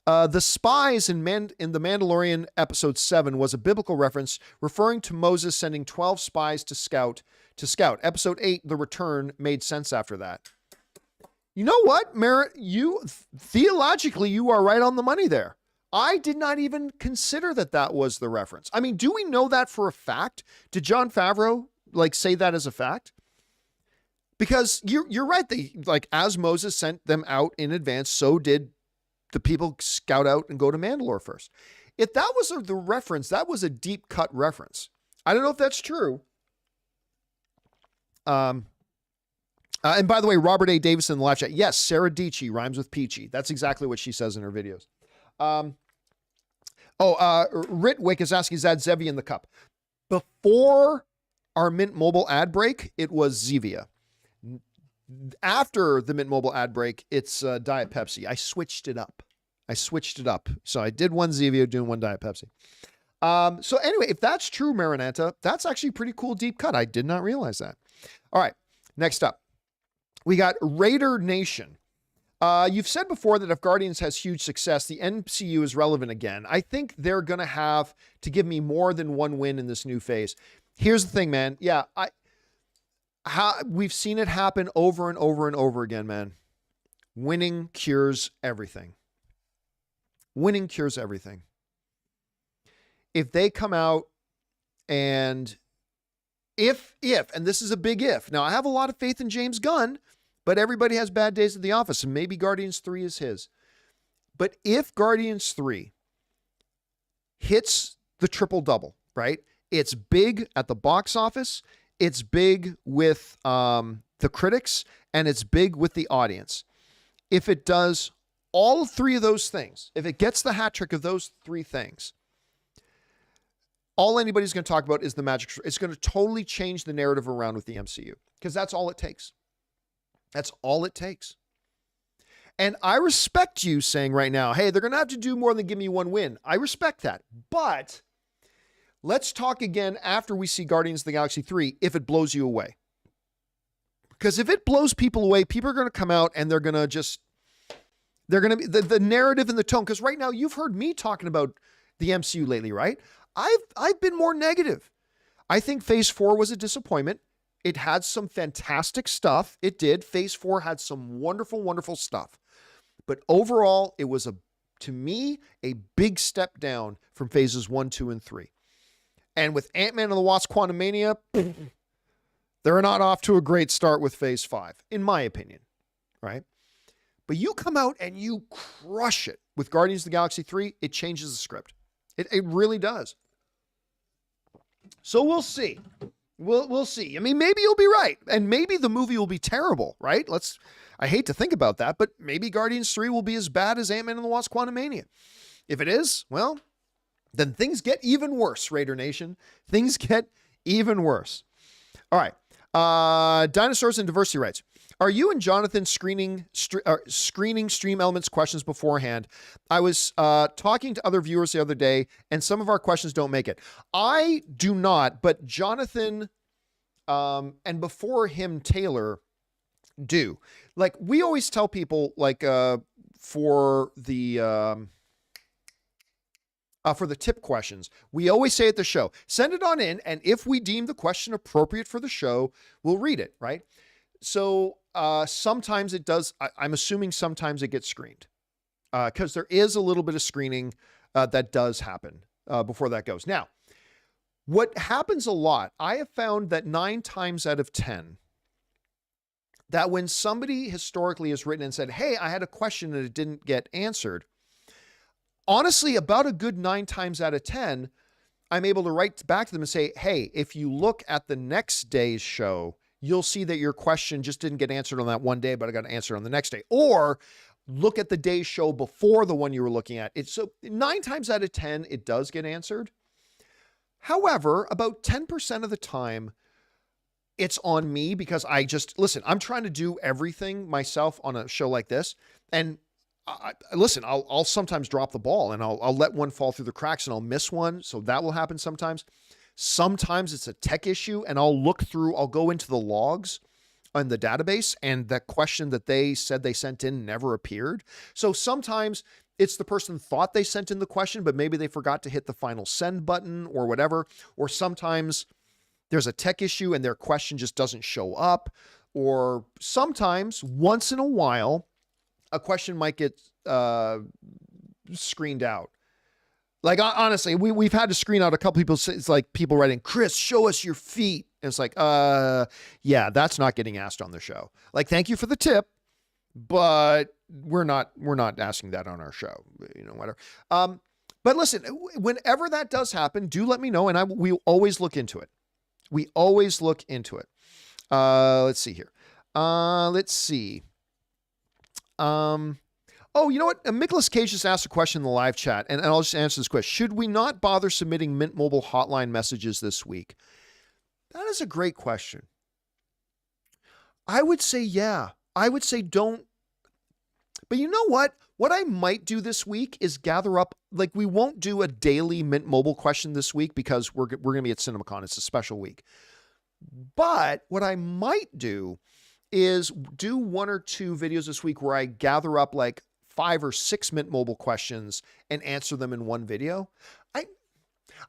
Speaker 1: the spies in The Mandalorian episode 7 was a biblical reference referring to Moses sending 12 spies to scout. Episode 8, The Return, made sense after that. You know what, Merritt? Theologically, you are right on the money there. I did not even consider that was the reference. I mean, do we know that for a fact? Did Jon Favreau say that as a fact? Because you're right. They as Moses sent them out in advance, so did the people scout out and go to Mandalore first. If that was the reference, that was a deep cut reference. I don't know if that's true. And by the way, Robert A. Davison in the live chat. Yes, Sarah Dici rhymes with peachy. That's exactly what she says in her videos. Ritwick is asking, is that Zevi in the cup? Before our Mint Mobile ad break, it was Zevia. After the Mint Mobile ad break, it's Diet Pepsi. I switched it up. So I did one Zevia, doing one Diet Pepsi. So anyway, if that's true, Marinanta, that's actually a pretty cool deep cut. I did not realize that. All right, next up, we got Raider Nation. You've said before that if Guardians has huge success, the MCU is relevant again. I think they're going to have to give me more than one win in this new phase. Here's the thing, man. Yeah, we've seen it happen over and over and over again, man. Winning cures everything. Winning cures everything. If they come out and if, and this is a big if. Now, I have a lot of faith in James Gunn, but everybody has bad days at the office, and maybe Guardians 3 is his. But if Guardians 3 hits the triple-double, right? It's big at the box office, it's big with the critics, and it's big with the audience. If it does all three of those things, if it gets the hat trick of those three things, all anybody's going to talk about is the magic. It's going to totally change the narrative around with the MCU, because that's all it takes. That's all it takes. And I respect you saying right now, hey, they're going to have to do more than give me one win. I respect that. But let's talk again after we see Guardians of the Galaxy 3 if it blows you away. Because if it blows people away, people are going to come out and they're going to be the narrative and the tone. Because right now you've heard me talking about the MCU lately, right? I've been more negative. I think Phase 4 was a disappointment. It had some fantastic stuff. It did. Phase 4 had some wonderful, wonderful stuff. But overall, it was, to me, a big step down from phases 1, 2, and 3. And with Ant-Man and the Wasp: Quantumania, they're not off to a great start with Phase 5, in my opinion, right? But you come out and you crush it with Guardians of the Galaxy 3, it changes the script. It really does. So we'll see. We'll see. I mean, maybe you'll be right. And maybe the movie will be terrible, right? I hate to think about that, but maybe Guardians 3 will be as bad as Ant-Man and the Wasp: Quantumania. If it is, well, then things get even worse, Raider Nation. Things get even worse. All right. Dinosaurs and Diversity Rights. Are you and Jonathan screening Stream Elements questions beforehand? I was talking to other viewers the other day, and some of our questions don't make it. I do not, but Jonathan and before him, Taylor, do. Like, we always tell people, like, for the tip questions, we always say at the show, send it on in, and if we deem the question appropriate for the show, we'll read it, right? So sometimes it does. I'm assuming sometimes it gets screened because there is a little bit of screening that does happen before that goes. Now, what happens a lot, I have found that 9 times out of 10, that when somebody historically has written and said, hey, I had a question and it didn't get answered, honestly, about a good 9 times out of 10, I'm able to write back to them and say, hey, if you look at the next day's show, you'll see that your question just didn't get answered on that one day, but I got an answer on the next day. Or look at the day's show before the one you were looking at. It's so 9 times out of 10, it does get answered. However, about 10% of the time, it's on me because listen, I'm trying to do everything myself on a show like this. And I'll sometimes drop the ball and I'll let one fall through the cracks and I'll miss one. So that will happen sometimes. Sometimes it's a tech issue and I'll go into the logs on the database and that question that they said they sent in never appeared. So sometimes it's the person thought they sent in the question, but maybe they forgot to hit the final send button or whatever. Or sometimes there's a tech issue and their question just doesn't show up. Or sometimes, once in a while, a question might get screened out. Like, honestly, we've had to screen out a couple people. It's like people writing, Chris, show us your feet. And it's like, yeah, that's not getting asked on the show. Like, thank you for the tip, but we're not asking that on our show, whatever. But listen, whenever that does happen, do let me know. And we always look into it. We always look into it. Let's see here. Let's see. Oh, you know what? Nicholas Cage just asked a question in the live chat, and I'll just answer this question. Should we not bother submitting Mint Mobile hotline messages this week? That is a great question. I would say, yeah. I would say don't. But you know what? What I might do this week is gather up, like we won't do a daily Mint Mobile question this week because we're going to be at Cinemacon. It's a special week. But what I might do is do 1 or 2 videos this week where I gather up like 5 or 6 Mint Mobile questions and answer them in one video.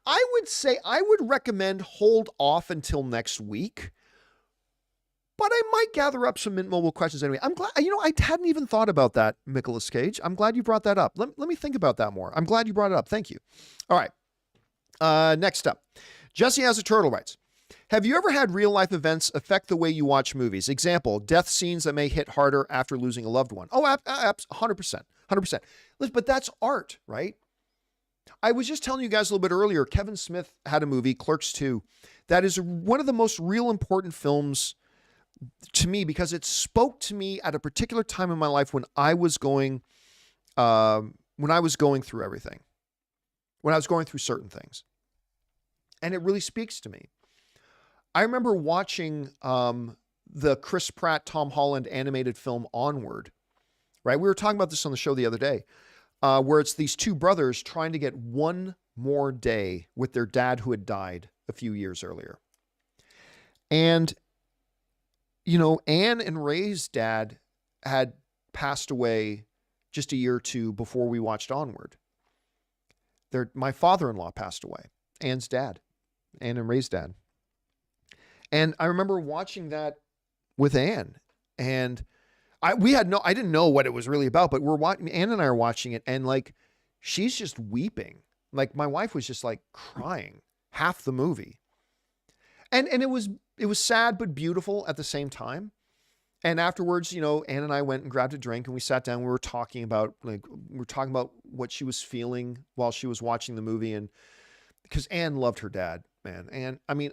Speaker 1: I would say I would recommend hold off until next week, but I might gather up some Mint Mobile questions anyway. I'm glad, I hadn't even thought about that, Nicholas Cage. I'm glad you brought that up. Let me think about that more. I'm glad you brought it up. Thank you. All right. Next up, Jesse Has a Turtle writes, have you ever had real life events affect the way you watch movies? Example, death scenes that may hit harder after losing a loved one. Oh, 100%. 100%. But that's art, right? I was just telling you guys a little bit earlier, Kevin Smith had a movie, Clerks 2, that is one of the most real important films to me because it spoke to me at a particular time in my life when I was going through everything, when I was going through certain things. And it really speaks to me. I remember watching the Chris Pratt, Tom Holland animated film Onward, right? We were talking about this on the show the other day, where it's these 2 brothers trying to get one more day with their dad who had died a few years earlier. And, Anne and Ray's dad had passed away just a year or 2 before we watched Onward. My father-in-law passed away, Anne's dad, Anne and Ray's dad. And I remember watching that with Anne, and I didn't know what it was really about, but Anne and I are watching it, and like, she's just weeping. Like my wife was just like crying half the movie. And it was sad, but beautiful at the same time. And afterwards, Anne and I went and grabbed a drink and we sat down. We were talking about what she was feeling while she was watching the movie. And because Anne loved her dad, man. And I mean,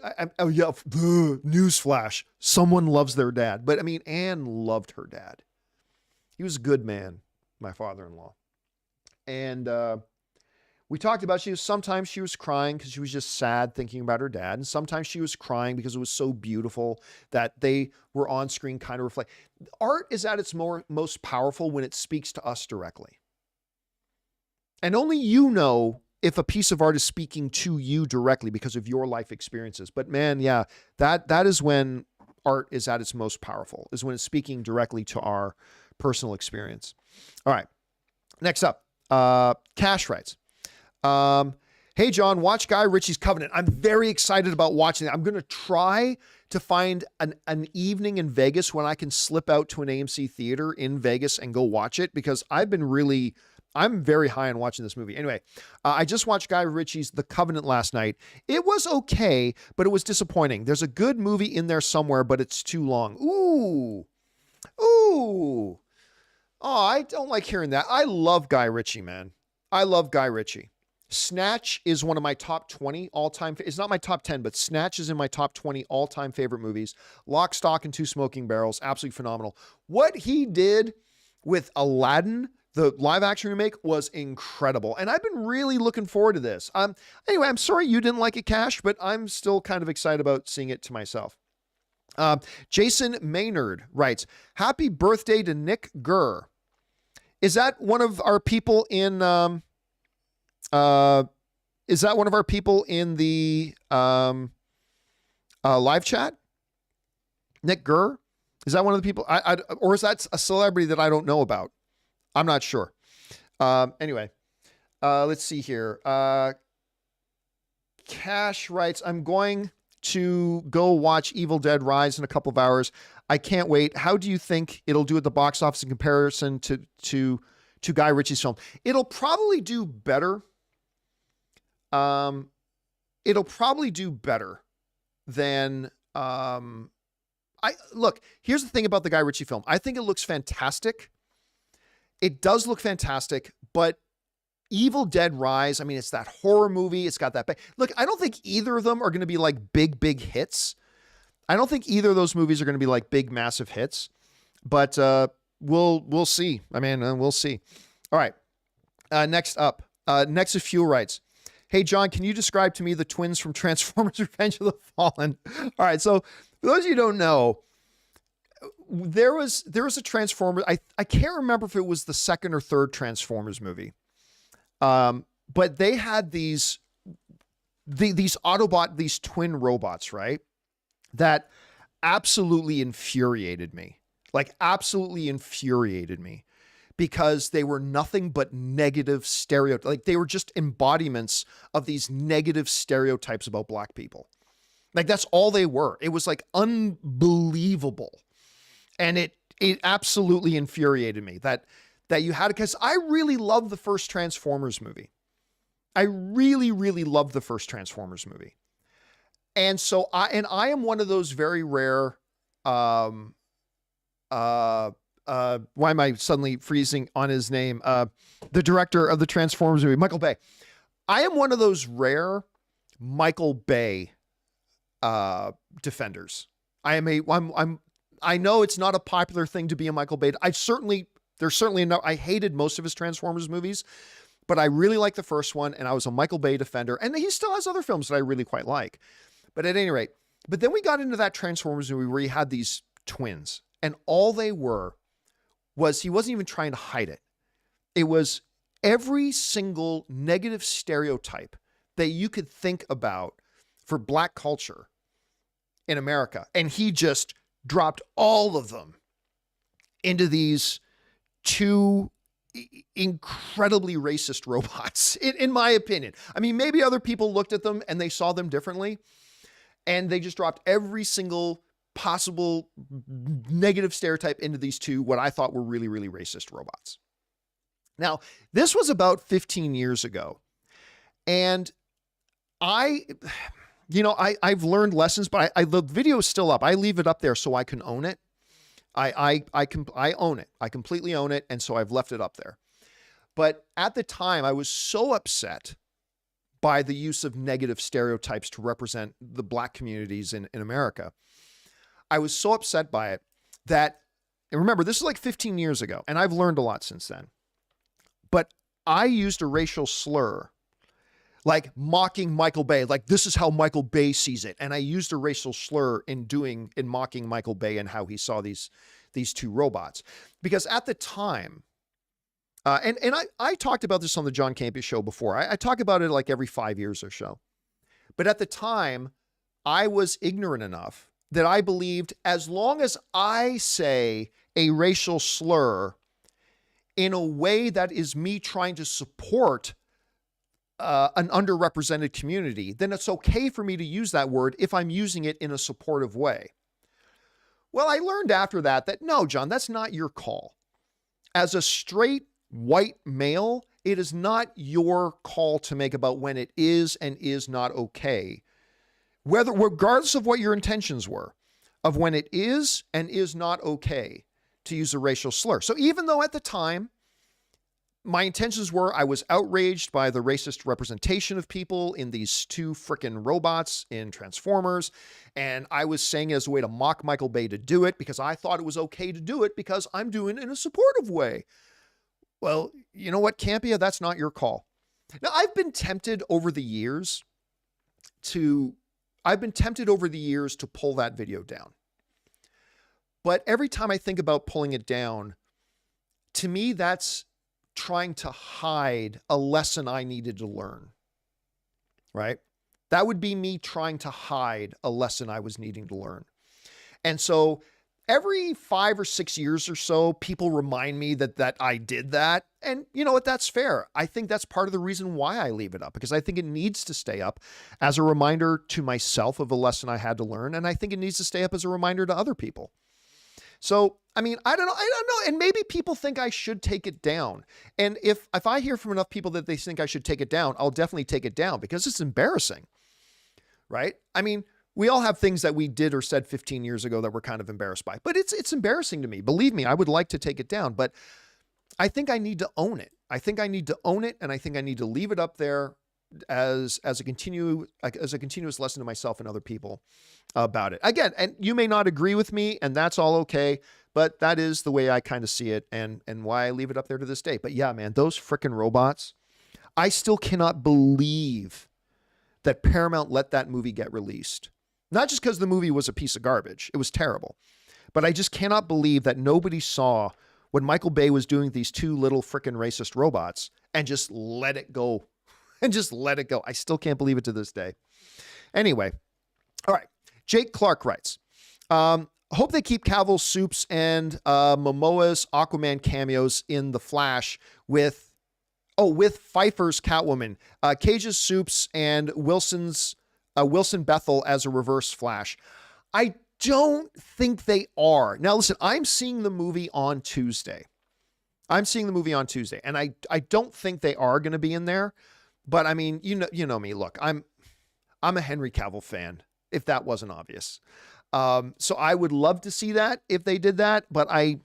Speaker 1: newsflash, someone loves their dad. But I mean, Anne loved her dad. He was a good man, my father-in-law. And we talked about sometimes she was crying because she was just sad thinking about her dad. And sometimes she was crying because it was so beautiful that they were on screen kind of reflect. Art is at its most powerful when it speaks to us directly. And only if a piece of art is speaking to you directly because of your life experiences. But man, yeah, that is when art is at its most powerful, is when it's speaking directly to our personal experience. All right. Next up, Cash writes, hey, John, watch Guy Ritchie's Covenant. I'm very excited about watching it. I'm going to try to find an evening in Vegas when I can slip out to an AMC theater in Vegas and go watch it because I'm very high on watching this movie. Anyway, I just watched Guy Ritchie's The Covenant last night. It was okay, but it was disappointing. There's a good movie in there somewhere, but it's too long. Ooh. Oh, I don't like hearing that. I love Guy Ritchie, man. I love Guy Ritchie. Snatch is one of my top 20 all-time. It's not my top 10, but Snatch is in my top 20 all-time favorite movies. Lock, Stock, and Two Smoking Barrels, absolutely phenomenal. What he did with Aladdin, the live-action remake, was incredible, and I've been really looking forward to this. Anyway, I'm sorry you didn't like it, Cash, but I'm still kind of excited about seeing it to myself. Jason Maynard writes, "Happy birthday to Nick Gurr." Is that one of our people in? Is that one of our people in the live chat? Nick Gurr? Is that one of the people? Or is that a celebrity that I don't know about? I'm not sure. Anyway, let's see here. Cash writes, "I'm going to go watch Evil Dead Rise in a couple of hours. I can't wait. How do you think it'll do at the box office in comparison to Guy Ritchie's film?" It'll probably do better. It'll probably do better than, look, here's the thing about the Guy Ritchie film. I think it looks fantastic. It does look fantastic, but Evil Dead Rise, I mean, it's that horror movie. It's got that. Look, I don't think either of them are going to be like big hits. I don't think either of those movies are going to be like big, massive hits, but, we'll see. I mean, we'll see. All right. Next up, Nexus Fuel writes, "Hey, John, can you describe to me the twins from Transformers Revenge of the Fallen?" All right. So for those of you who don't know, there was a Transformers. I can't remember if it was the second or third Transformers movie. But they had these Autobot, these twin robots, right? That absolutely infuriated me. Like absolutely infuriated me. Because they were nothing but negative stereotypes. Like they were just embodiments of these negative stereotypes about black people. Like that's all they were. It was like unbelievable. And it absolutely infuriated me that you had it, because I really love the first Transformers movie. I really, really love the first Transformers movie. And so I am one of those very rare, why am I suddenly freezing on his name? The director of the Transformers movie, Michael Bay. I am one of those rare Michael Bay defenders. I know it's not a popular thing to be a Michael Bay. I hated most of his Transformers movies, but I really like the first one, and I was a Michael Bay defender, and he still has other films that I really quite like. But at any rate, but then we got into that Transformers movie where he had these twins, and all they were was, he wasn't even trying to hide it. It was every single negative stereotype that you could think about for black culture in America. And he just dropped all of them into these two incredibly racist robots, in my opinion. I mean, maybe other people looked at them and they saw them differently, and they just dropped every single possible negative stereotype into these two, what I thought were really, really racist robots. Now, this was about 15 years ago. And I've learned lessons, but the video is still up. I leave it up there so I can own it. I own it. I completely own it. And so I've left it up there. But at the time, I was so upset by the use of negative stereotypes to represent the black communities in America. I was so upset by it that, and remember, this is like 15 years ago, and I've learned a lot since then. But I used a racial slur, like mocking Michael Bay, like this is how Michael Bay sees it. And I used a racial slur in mocking Michael Bay and how he saw these two robots. Because at the time, and I talked about this on the John Campea Show before. I talk about it like every 5 years or so. But at the time, I was ignorant enough that I believed as long as I say a racial slur in a way that is me trying to support an underrepresented community, then it's okay for me to use that word if I'm using it in a supportive way. Well, I learned after that no, John, that's not your call. As a straight white male, it is not your call to make about when it is and is not okay. Regardless of what your intentions were, of when it is and is not okay to use a racial slur. So even though at the time, my intentions were, I was outraged by the racist representation of people in these two frickin' robots in Transformers. And I was saying it as a way to mock Michael Bay to do it because I thought it was okay to do it because I'm doing it in a supportive way. Well, you know what, Campea? That's not your call. Now, I've been tempted over the years to pull that video down. But every time I think about pulling it down, to me, that's trying to hide a lesson I needed to learn, right? That would be me trying to hide a lesson I was needing to learn. And so every 5 or 6 years or so, people remind me that I did that. And you know what? That's fair. I think that's part of the reason why I leave it up, because I think it needs to stay up as a reminder to myself of a lesson I had to learn. And I think it needs to stay up as a reminder to other people. So, I mean, I don't know. And maybe people think I should take it down. And if I hear from enough people that they think I should take it down, I'll definitely take it down because it's embarrassing, right? I mean, we all have things that we did or said 15 years ago that we're kind of embarrassed by, but it's embarrassing to me. Believe me, I would like to take it down, but I think I need to own it. I think I need to own it. And I think I need to leave it up there as a continuous lesson to myself and other people about it. Again, and you may not agree with me, and that's all okay, but that is the way I kind of see it and why I leave it up there to this day. But yeah, man, those frickin' robots, I still cannot believe that Paramount let that movie get released. Not just because the movie was a piece of garbage. It was terrible. But I just cannot believe that nobody saw when Michael Bay was doing these two little frickin' racist robots and just let it go. I still can't believe it to this day. Anyway, all right. Jake Clark writes, hope they keep Cavill's Soups and Momoa's Aquaman cameos in The Flash with Pfeiffer's Catwoman, Cage's Soups, and Wilson Bethel as a reverse Flash. I don't think they are. Now, listen, I'm seeing the movie on Tuesday. And I don't think they are going to be in there. But I mean, you know me. Look, I'm a Henry Cavill fan, if that wasn't obvious. So I would love to see that if they did that, but I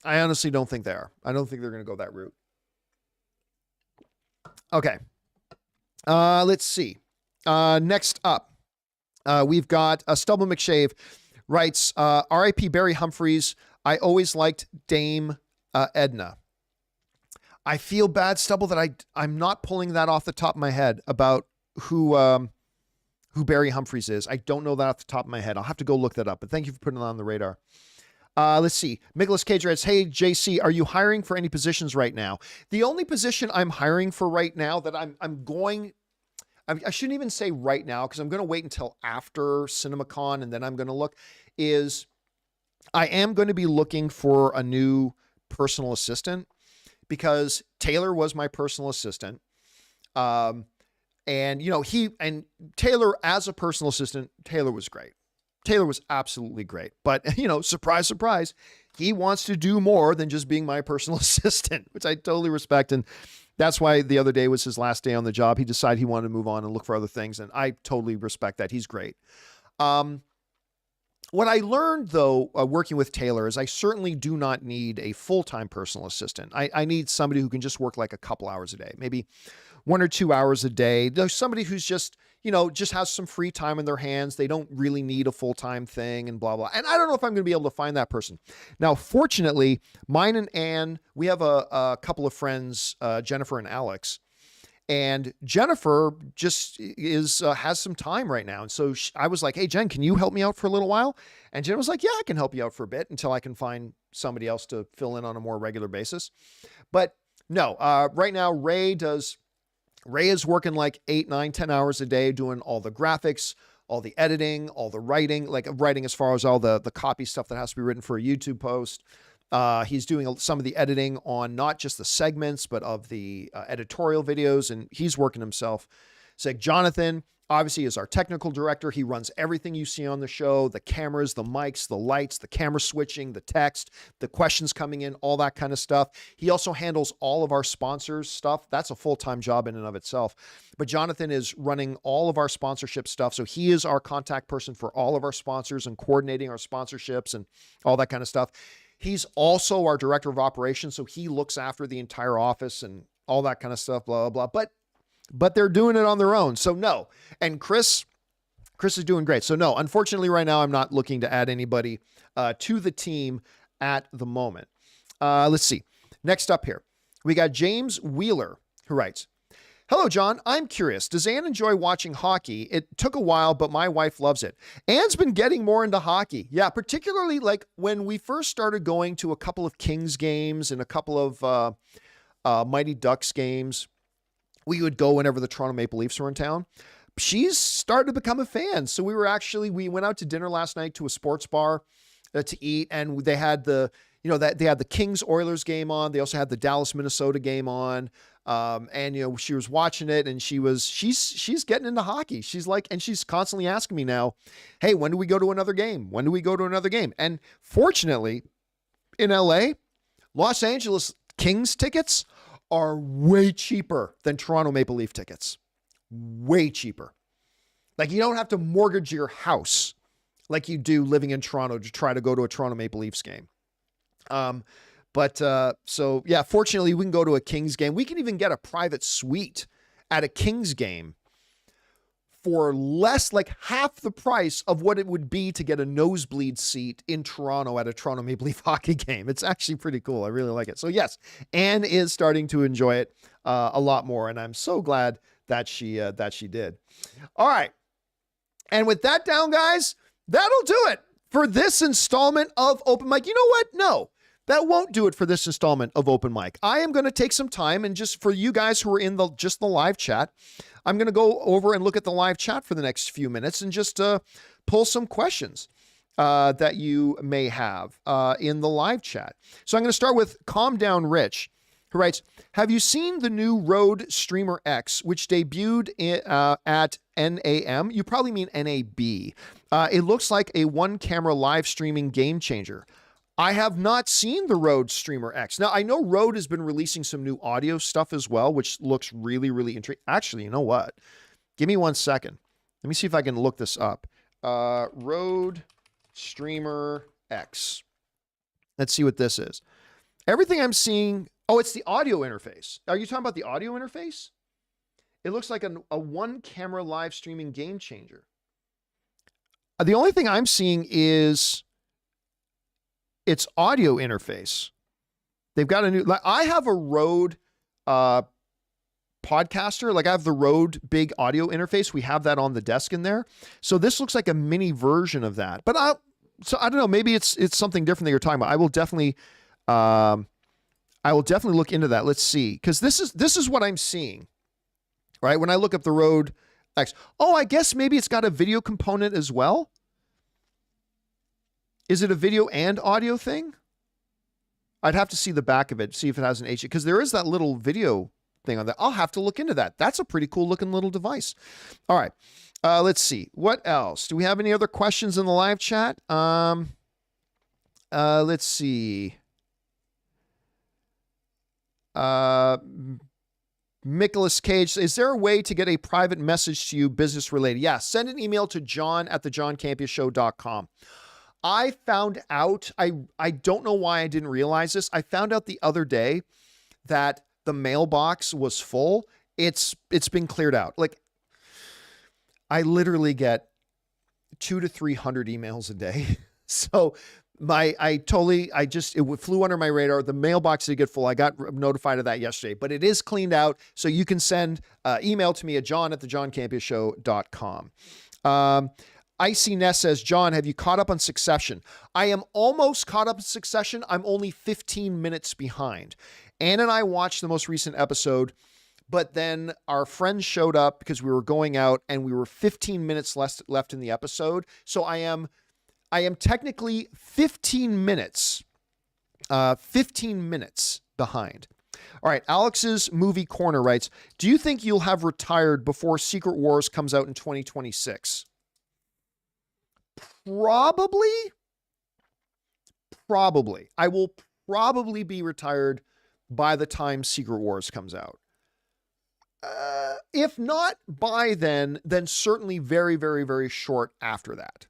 Speaker 1: honestly don't think they are. I don't think they're going to go that route. Okay. Let's see. Next up, we've got Stubble McShave writes, R.I.P. Barry Humphries. I always liked Dame Edna. I feel bad, Stubble, that I'm not pulling that off the top of my head about who Barry Humphries is. I don't know that off the top of my head. I'll have to go look that up, but thank you for putting it on the radar. Let's see. Nicholas Cage writes, hey, JC, are you hiring for any positions right now? The only position I'm hiring for right now that I shouldn't even say right now because I'm going to wait until after Cinemacon and then I'm going to look, is I am going to be looking for a new personal assistant because Taylor was my personal assistant. And Taylor as a personal assistant, Taylor was great. Taylor was absolutely great. But, surprise, surprise, he wants to do more than just being my personal assistant, which I totally respect. And that's why the other day was his last day on the job. He decided he wanted to move on and look for other things. And I totally respect that. He's great. What I learned, though, working with Taylor is I certainly do not need a full-time personal assistant. I need somebody who can just work like a couple hours a day, maybe 1 or 2 hours a day. There's somebody who's just has some free time in their hands. They don't really need a full-time thing and blah, blah. And I don't know if I'm going to be able to find that person. Now, fortunately, mine and Ann, we have a couple of friends, Jennifer and Alex. And Jennifer just has some time right now. And so I was like, hey, Jen, can you help me out for a little while? And Jen was like, yeah, I can help you out for a bit until I can find somebody else to fill in on a more regular basis. But no, right now, Ray is working like 8, 9, 10 hours a day doing all the graphics, all the editing, all the writing, like writing as far as all the copy stuff that has to be written for a YouTube post. He's doing some of the editing on not just the segments, but of the editorial videos, and he's working himself. So Jonathan, obviously, is our technical director. He runs everything you see on the show, the cameras, the mics, the lights, the camera switching, the text, the questions coming in, all that kind of stuff. He also handles all of our sponsors stuff. That's a full-time job in and of itself. But Jonathan is running all of our sponsorship stuff. So he is our contact person for all of our sponsors and coordinating our sponsorships and all that kind of stuff. He's also our director of operations, so he looks after the entire office and all that kind of stuff, blah, blah, blah. But they're doing it on their own. So no. And Chris is doing great. So no, unfortunately right now I'm not looking to add anybody to the team at the moment. Let's see. Next up here, we got James Wheeler, who writes, "Hello, John. I'm curious. Does Anne enjoy watching hockey? It took a while, but my wife loves it." Anne's been getting more into hockey. Yeah, particularly like when we first started going to a couple of Kings games and a couple of Mighty Ducks games. We would go whenever the Toronto Maple Leafs were in town. She's started to become a fan. So we went out to dinner last night to a sports bar to eat, and they had they had the Kings Oilers game on. They also had the Dallas Minnesota game on. And she was watching it, and she's getting into hockey. She's constantly asking me now, "Hey, when do we go to another game? When do we go to another game?" And fortunately, in LA, Los Angeles Kings tickets are way cheaper than Toronto Maple Leaf tickets. Way cheaper. Like, you don't have to mortgage your house like you do living in Toronto to try to go to a Toronto Maple Leafs game. So yeah, fortunately we can go to a Kings game. We can even get a private suite at a Kings game for less, like half the price of what it would be to get a nosebleed seat in Toronto at a Toronto Maple Leaf hockey game. It's actually pretty cool. I really like it. So yes, Anne is starting to enjoy it a lot more, and I'm so glad that she did. All right. And with that down, guys, that'll do it for this installment of Open Mic. You know what? No. That won't do it for this installment of Open Mic. I am going to take some time, and just for you guys who are in the live chat, I'm going to go over and look at the live chat for the next few minutes and just pull some questions that you may have in the live chat. So I'm going to start with Calm Down Rich, who writes, "Have you seen the new Rode Streamer X, which debuted at NAM?" You probably mean NAB. It looks like a one-camera live streaming game changer. I have not seen the Rode Streamer X. Now, I know Rode has been releasing some new audio stuff as well, which looks really, really interesting. Actually, you know what? Give me 1 second. Let me see if I can look this up. Rode Streamer X. Let's see what this is. Everything I'm seeing... Oh, it's the audio interface. Are you talking about the audio interface? It looks like a one-camera live streaming game changer. The only thing I'm seeing is... its audio interface. They've got a new, like, I have a Rode podcaster. Like, I have the Rode big audio interface. We have that on the desk in there. So this looks like a mini version of that. But I don't know. Maybe it's something different that you're talking about. I will definitely look into that. Let's see, because this is what I'm seeing, right? When I look up the Rode X. Oh, I guess maybe it's got a video component as well. Is it a video and audio thing? I'd have to see the back of it, see if it has an HD, because there is that little video thing on that. I'll have to look into that. That's a pretty cool looking little device. All right. Let's see. What else? Do we have any other questions in the live chat? Let's see. Nicholas Cage, is there a way to get a private message to you business related? Yeah, send an email to john@thejohncampeashow.com. I found out, I don't know why I didn't realize this. I found out the other day that the mailbox was full. It's been cleared out. Like, I literally get 200 to 300 emails a day. So it flew under my radar. The mailbox did get full. I got notified of that yesterday, but it is cleaned out. So you can send email to me at john@thejohncampeashow.com. Icy Ness says, "John, have you caught up on Succession?" I am almost caught up in Succession. I'm only 15 minutes behind. Ann and I watched the most recent episode, but then our friends showed up because we were going out and we were 15 minutes left in the episode. So I am technically 15 minutes behind. All right. Alex's Movie Corner writes, "Do you think you'll have retired before Secret Wars comes out in 2026? Probably. I will probably be retired by the time Secret Wars comes out. If not by then certainly very, very, very short after that.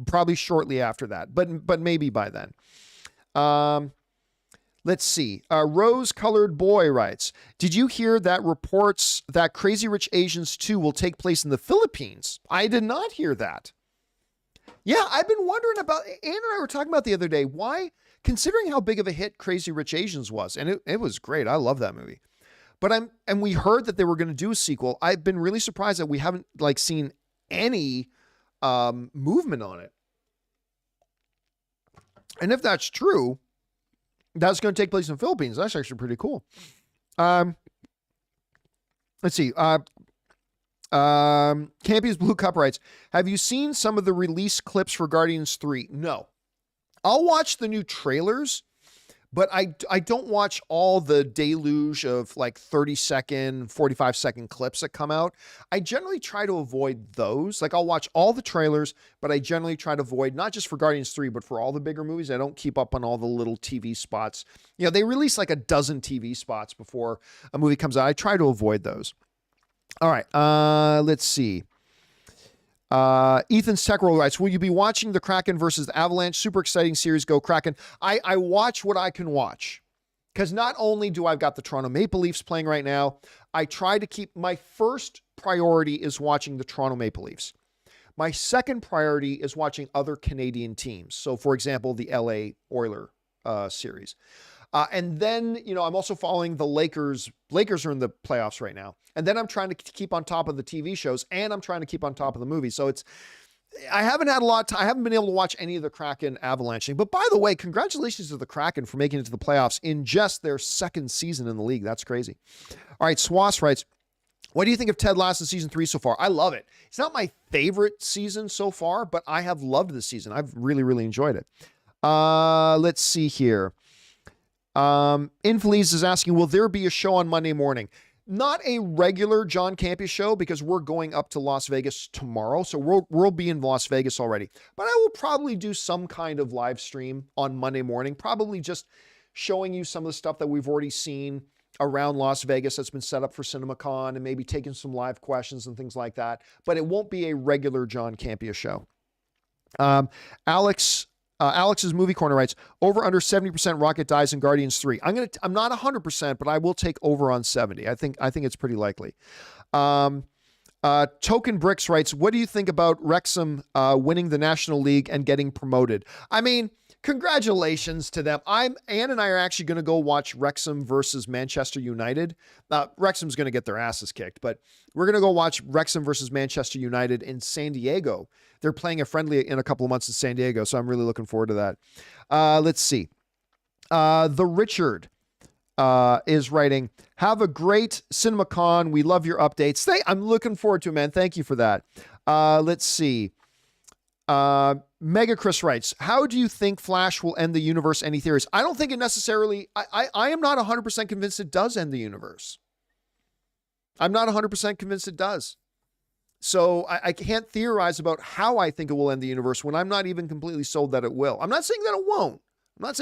Speaker 1: Probably shortly after that, but maybe by then. Let's see. Rose Colored Boy writes, did you hear that reports that Crazy Rich Asians 2 will take place in the Philippines? I did not hear that. Yeah, I've been wondering about, Ann and I were talking about the other day, why, considering how big of a hit Crazy Rich Asians was, and it was great. I love that movie. But we heard that they were going to do a sequel. I've been really surprised that we haven't seen any movement on it. And if that's true, that's going to take place in the Philippines. That's actually pretty cool. Let's see. Campea's Blue Cup writes, have you seen some of the release clips for Guardians 3? No. I'll watch the new trailers, but I don't watch all the deluge of 30-second, 45-second clips that come out. I generally try to avoid those. I'll watch all the trailers, but I generally try to avoid, not just for Guardians 3, but for all the bigger movies. I don't keep up on all the little TV spots. They release a dozen TV spots before a movie comes out. I try to avoid those. All right. Let's see. Ethan's Tech Roll writes, will you be watching the Kraken versus the Avalanche? Super exciting series. Go Kraken. I watch what I can watch, because not only do I've got the Toronto Maple Leafs playing right now, I try to keep, my first priority is watching the Toronto Maple Leafs. My second priority is watching other Canadian teams. So for example, the LA Oiler series. And then, I'm also following the Lakers. Lakers are in the playoffs right now. And then I'm trying to keep on top of the TV shows, and I'm trying to keep on top of the movies. So I haven't had I haven't been able to watch any of the Kraken Avalanche thing. But by the way, congratulations to the Kraken for making it to the playoffs in just their second season in the league. That's crazy. All right. Swass writes, what do you think of Ted Lasso season 3 so far? I love it. It's not my favorite season so far, but I have loved this season. I've really, really enjoyed it. Let's see here. Infeliz is asking, will there be a show on Monday morning? Not a regular John Campea show, because we're going up to Las Vegas tomorrow. So we'll be in Las Vegas already, but I will probably do some kind of live stream on Monday morning, probably just showing you some of the stuff that we've already seen around Las Vegas that's been set up for Cinemacon, and maybe taking some live questions and things like that. But it won't be a regular John Campea show. Alex's Movie Corner writes, over under 70% Rocket dies in Guardians 3. I'm not 100%, but I will take over on 70. I think it's pretty likely. Token Bricks writes, what do you think about Wrexham winning the National League and getting promoted? I mean, congratulations to them. Ann and I are actually going to go watch Wrexham versus Manchester United. Wrexham's going to get their asses kicked, but we're going to go watch Wrexham versus Manchester United in San Diego. They're playing a friendly in a couple of months in San Diego, so I'm really looking forward to that. Let's see. The Richard is writing, have a great Cinemacon. We love your updates. I'm looking forward to it, man. Thank you for that. Let's see. Mega Chris writes, how do you think Flash will end the universe? Any theories? I don't think it necessarily, I am not 100% convinced it does end the universe. I'm not 100% convinced it does. So I can't theorize about how I think it will end the universe when I'm not even completely sold that it will. I'm not saying that it won't. I'm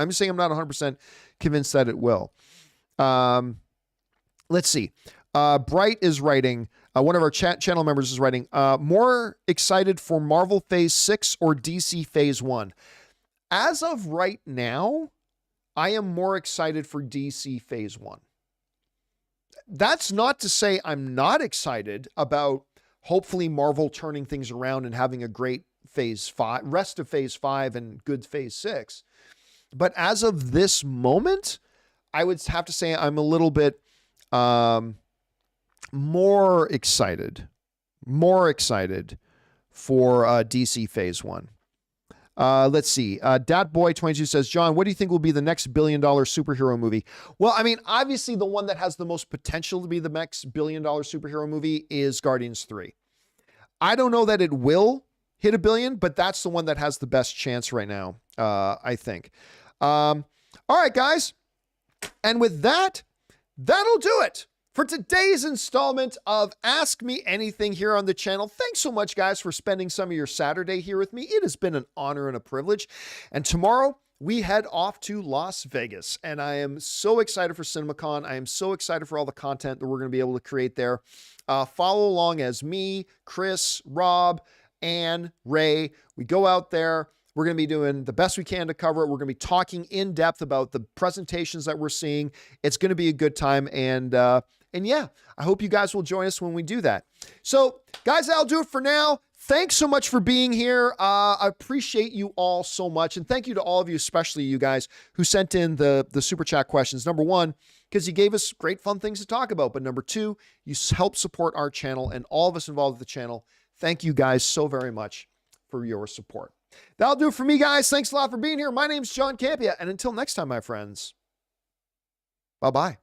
Speaker 1: just saying I'm not 100% convinced that it will. Let's see. Bright is writing, one of our channel members is writing, more excited for Marvel Phase 6 or DC Phase 1? As of right now, I am more excited for DC Phase 1. That's not to say I'm not excited about hopefully Marvel turning things around and having a great Phase 5, rest of Phase 5 and good Phase 6. But as of this moment, I would have to say I'm a little bit more excited for DC Phase 1. Let's see. Datboy22 says, John, what do you think will be the next $1 billion superhero movie? Well, I mean, obviously the one that has the most potential to be the next $1 billion superhero movie is Guardians 3. I don't know that it will hit $1 billion, but that's the one that has the best chance right now, I think. All right, guys. And with that, that'll do it for today's installment of Ask Me Anything here on the channel. Thanks so much, guys, for spending some of your Saturday here with me. It has been an honor and a privilege. And tomorrow, we head off to Las Vegas, and I am so excited for Cinemacon. I am so excited for all the content that we're going to be able to create there. Follow along as me, Chris, Rob, Ann, Ray. We go out there. We're going to be doing the best we can to cover it. We're going to be talking in depth about the presentations that we're seeing. It's going to be a good time. And yeah, I hope you guys will join us when we do that. So guys, that'll do it for now. Thanks so much for being here. I appreciate you all so much. And thank you to all of you, especially you guys who sent in the super chat questions. Number one, because you gave us great fun things to talk about. But number two, you help support our channel and all of us involved with the channel. Thank you guys so very much for your support. That'll do it for me, guys. Thanks a lot for being here. My name's John Campea. And until next time, my friends, bye-bye.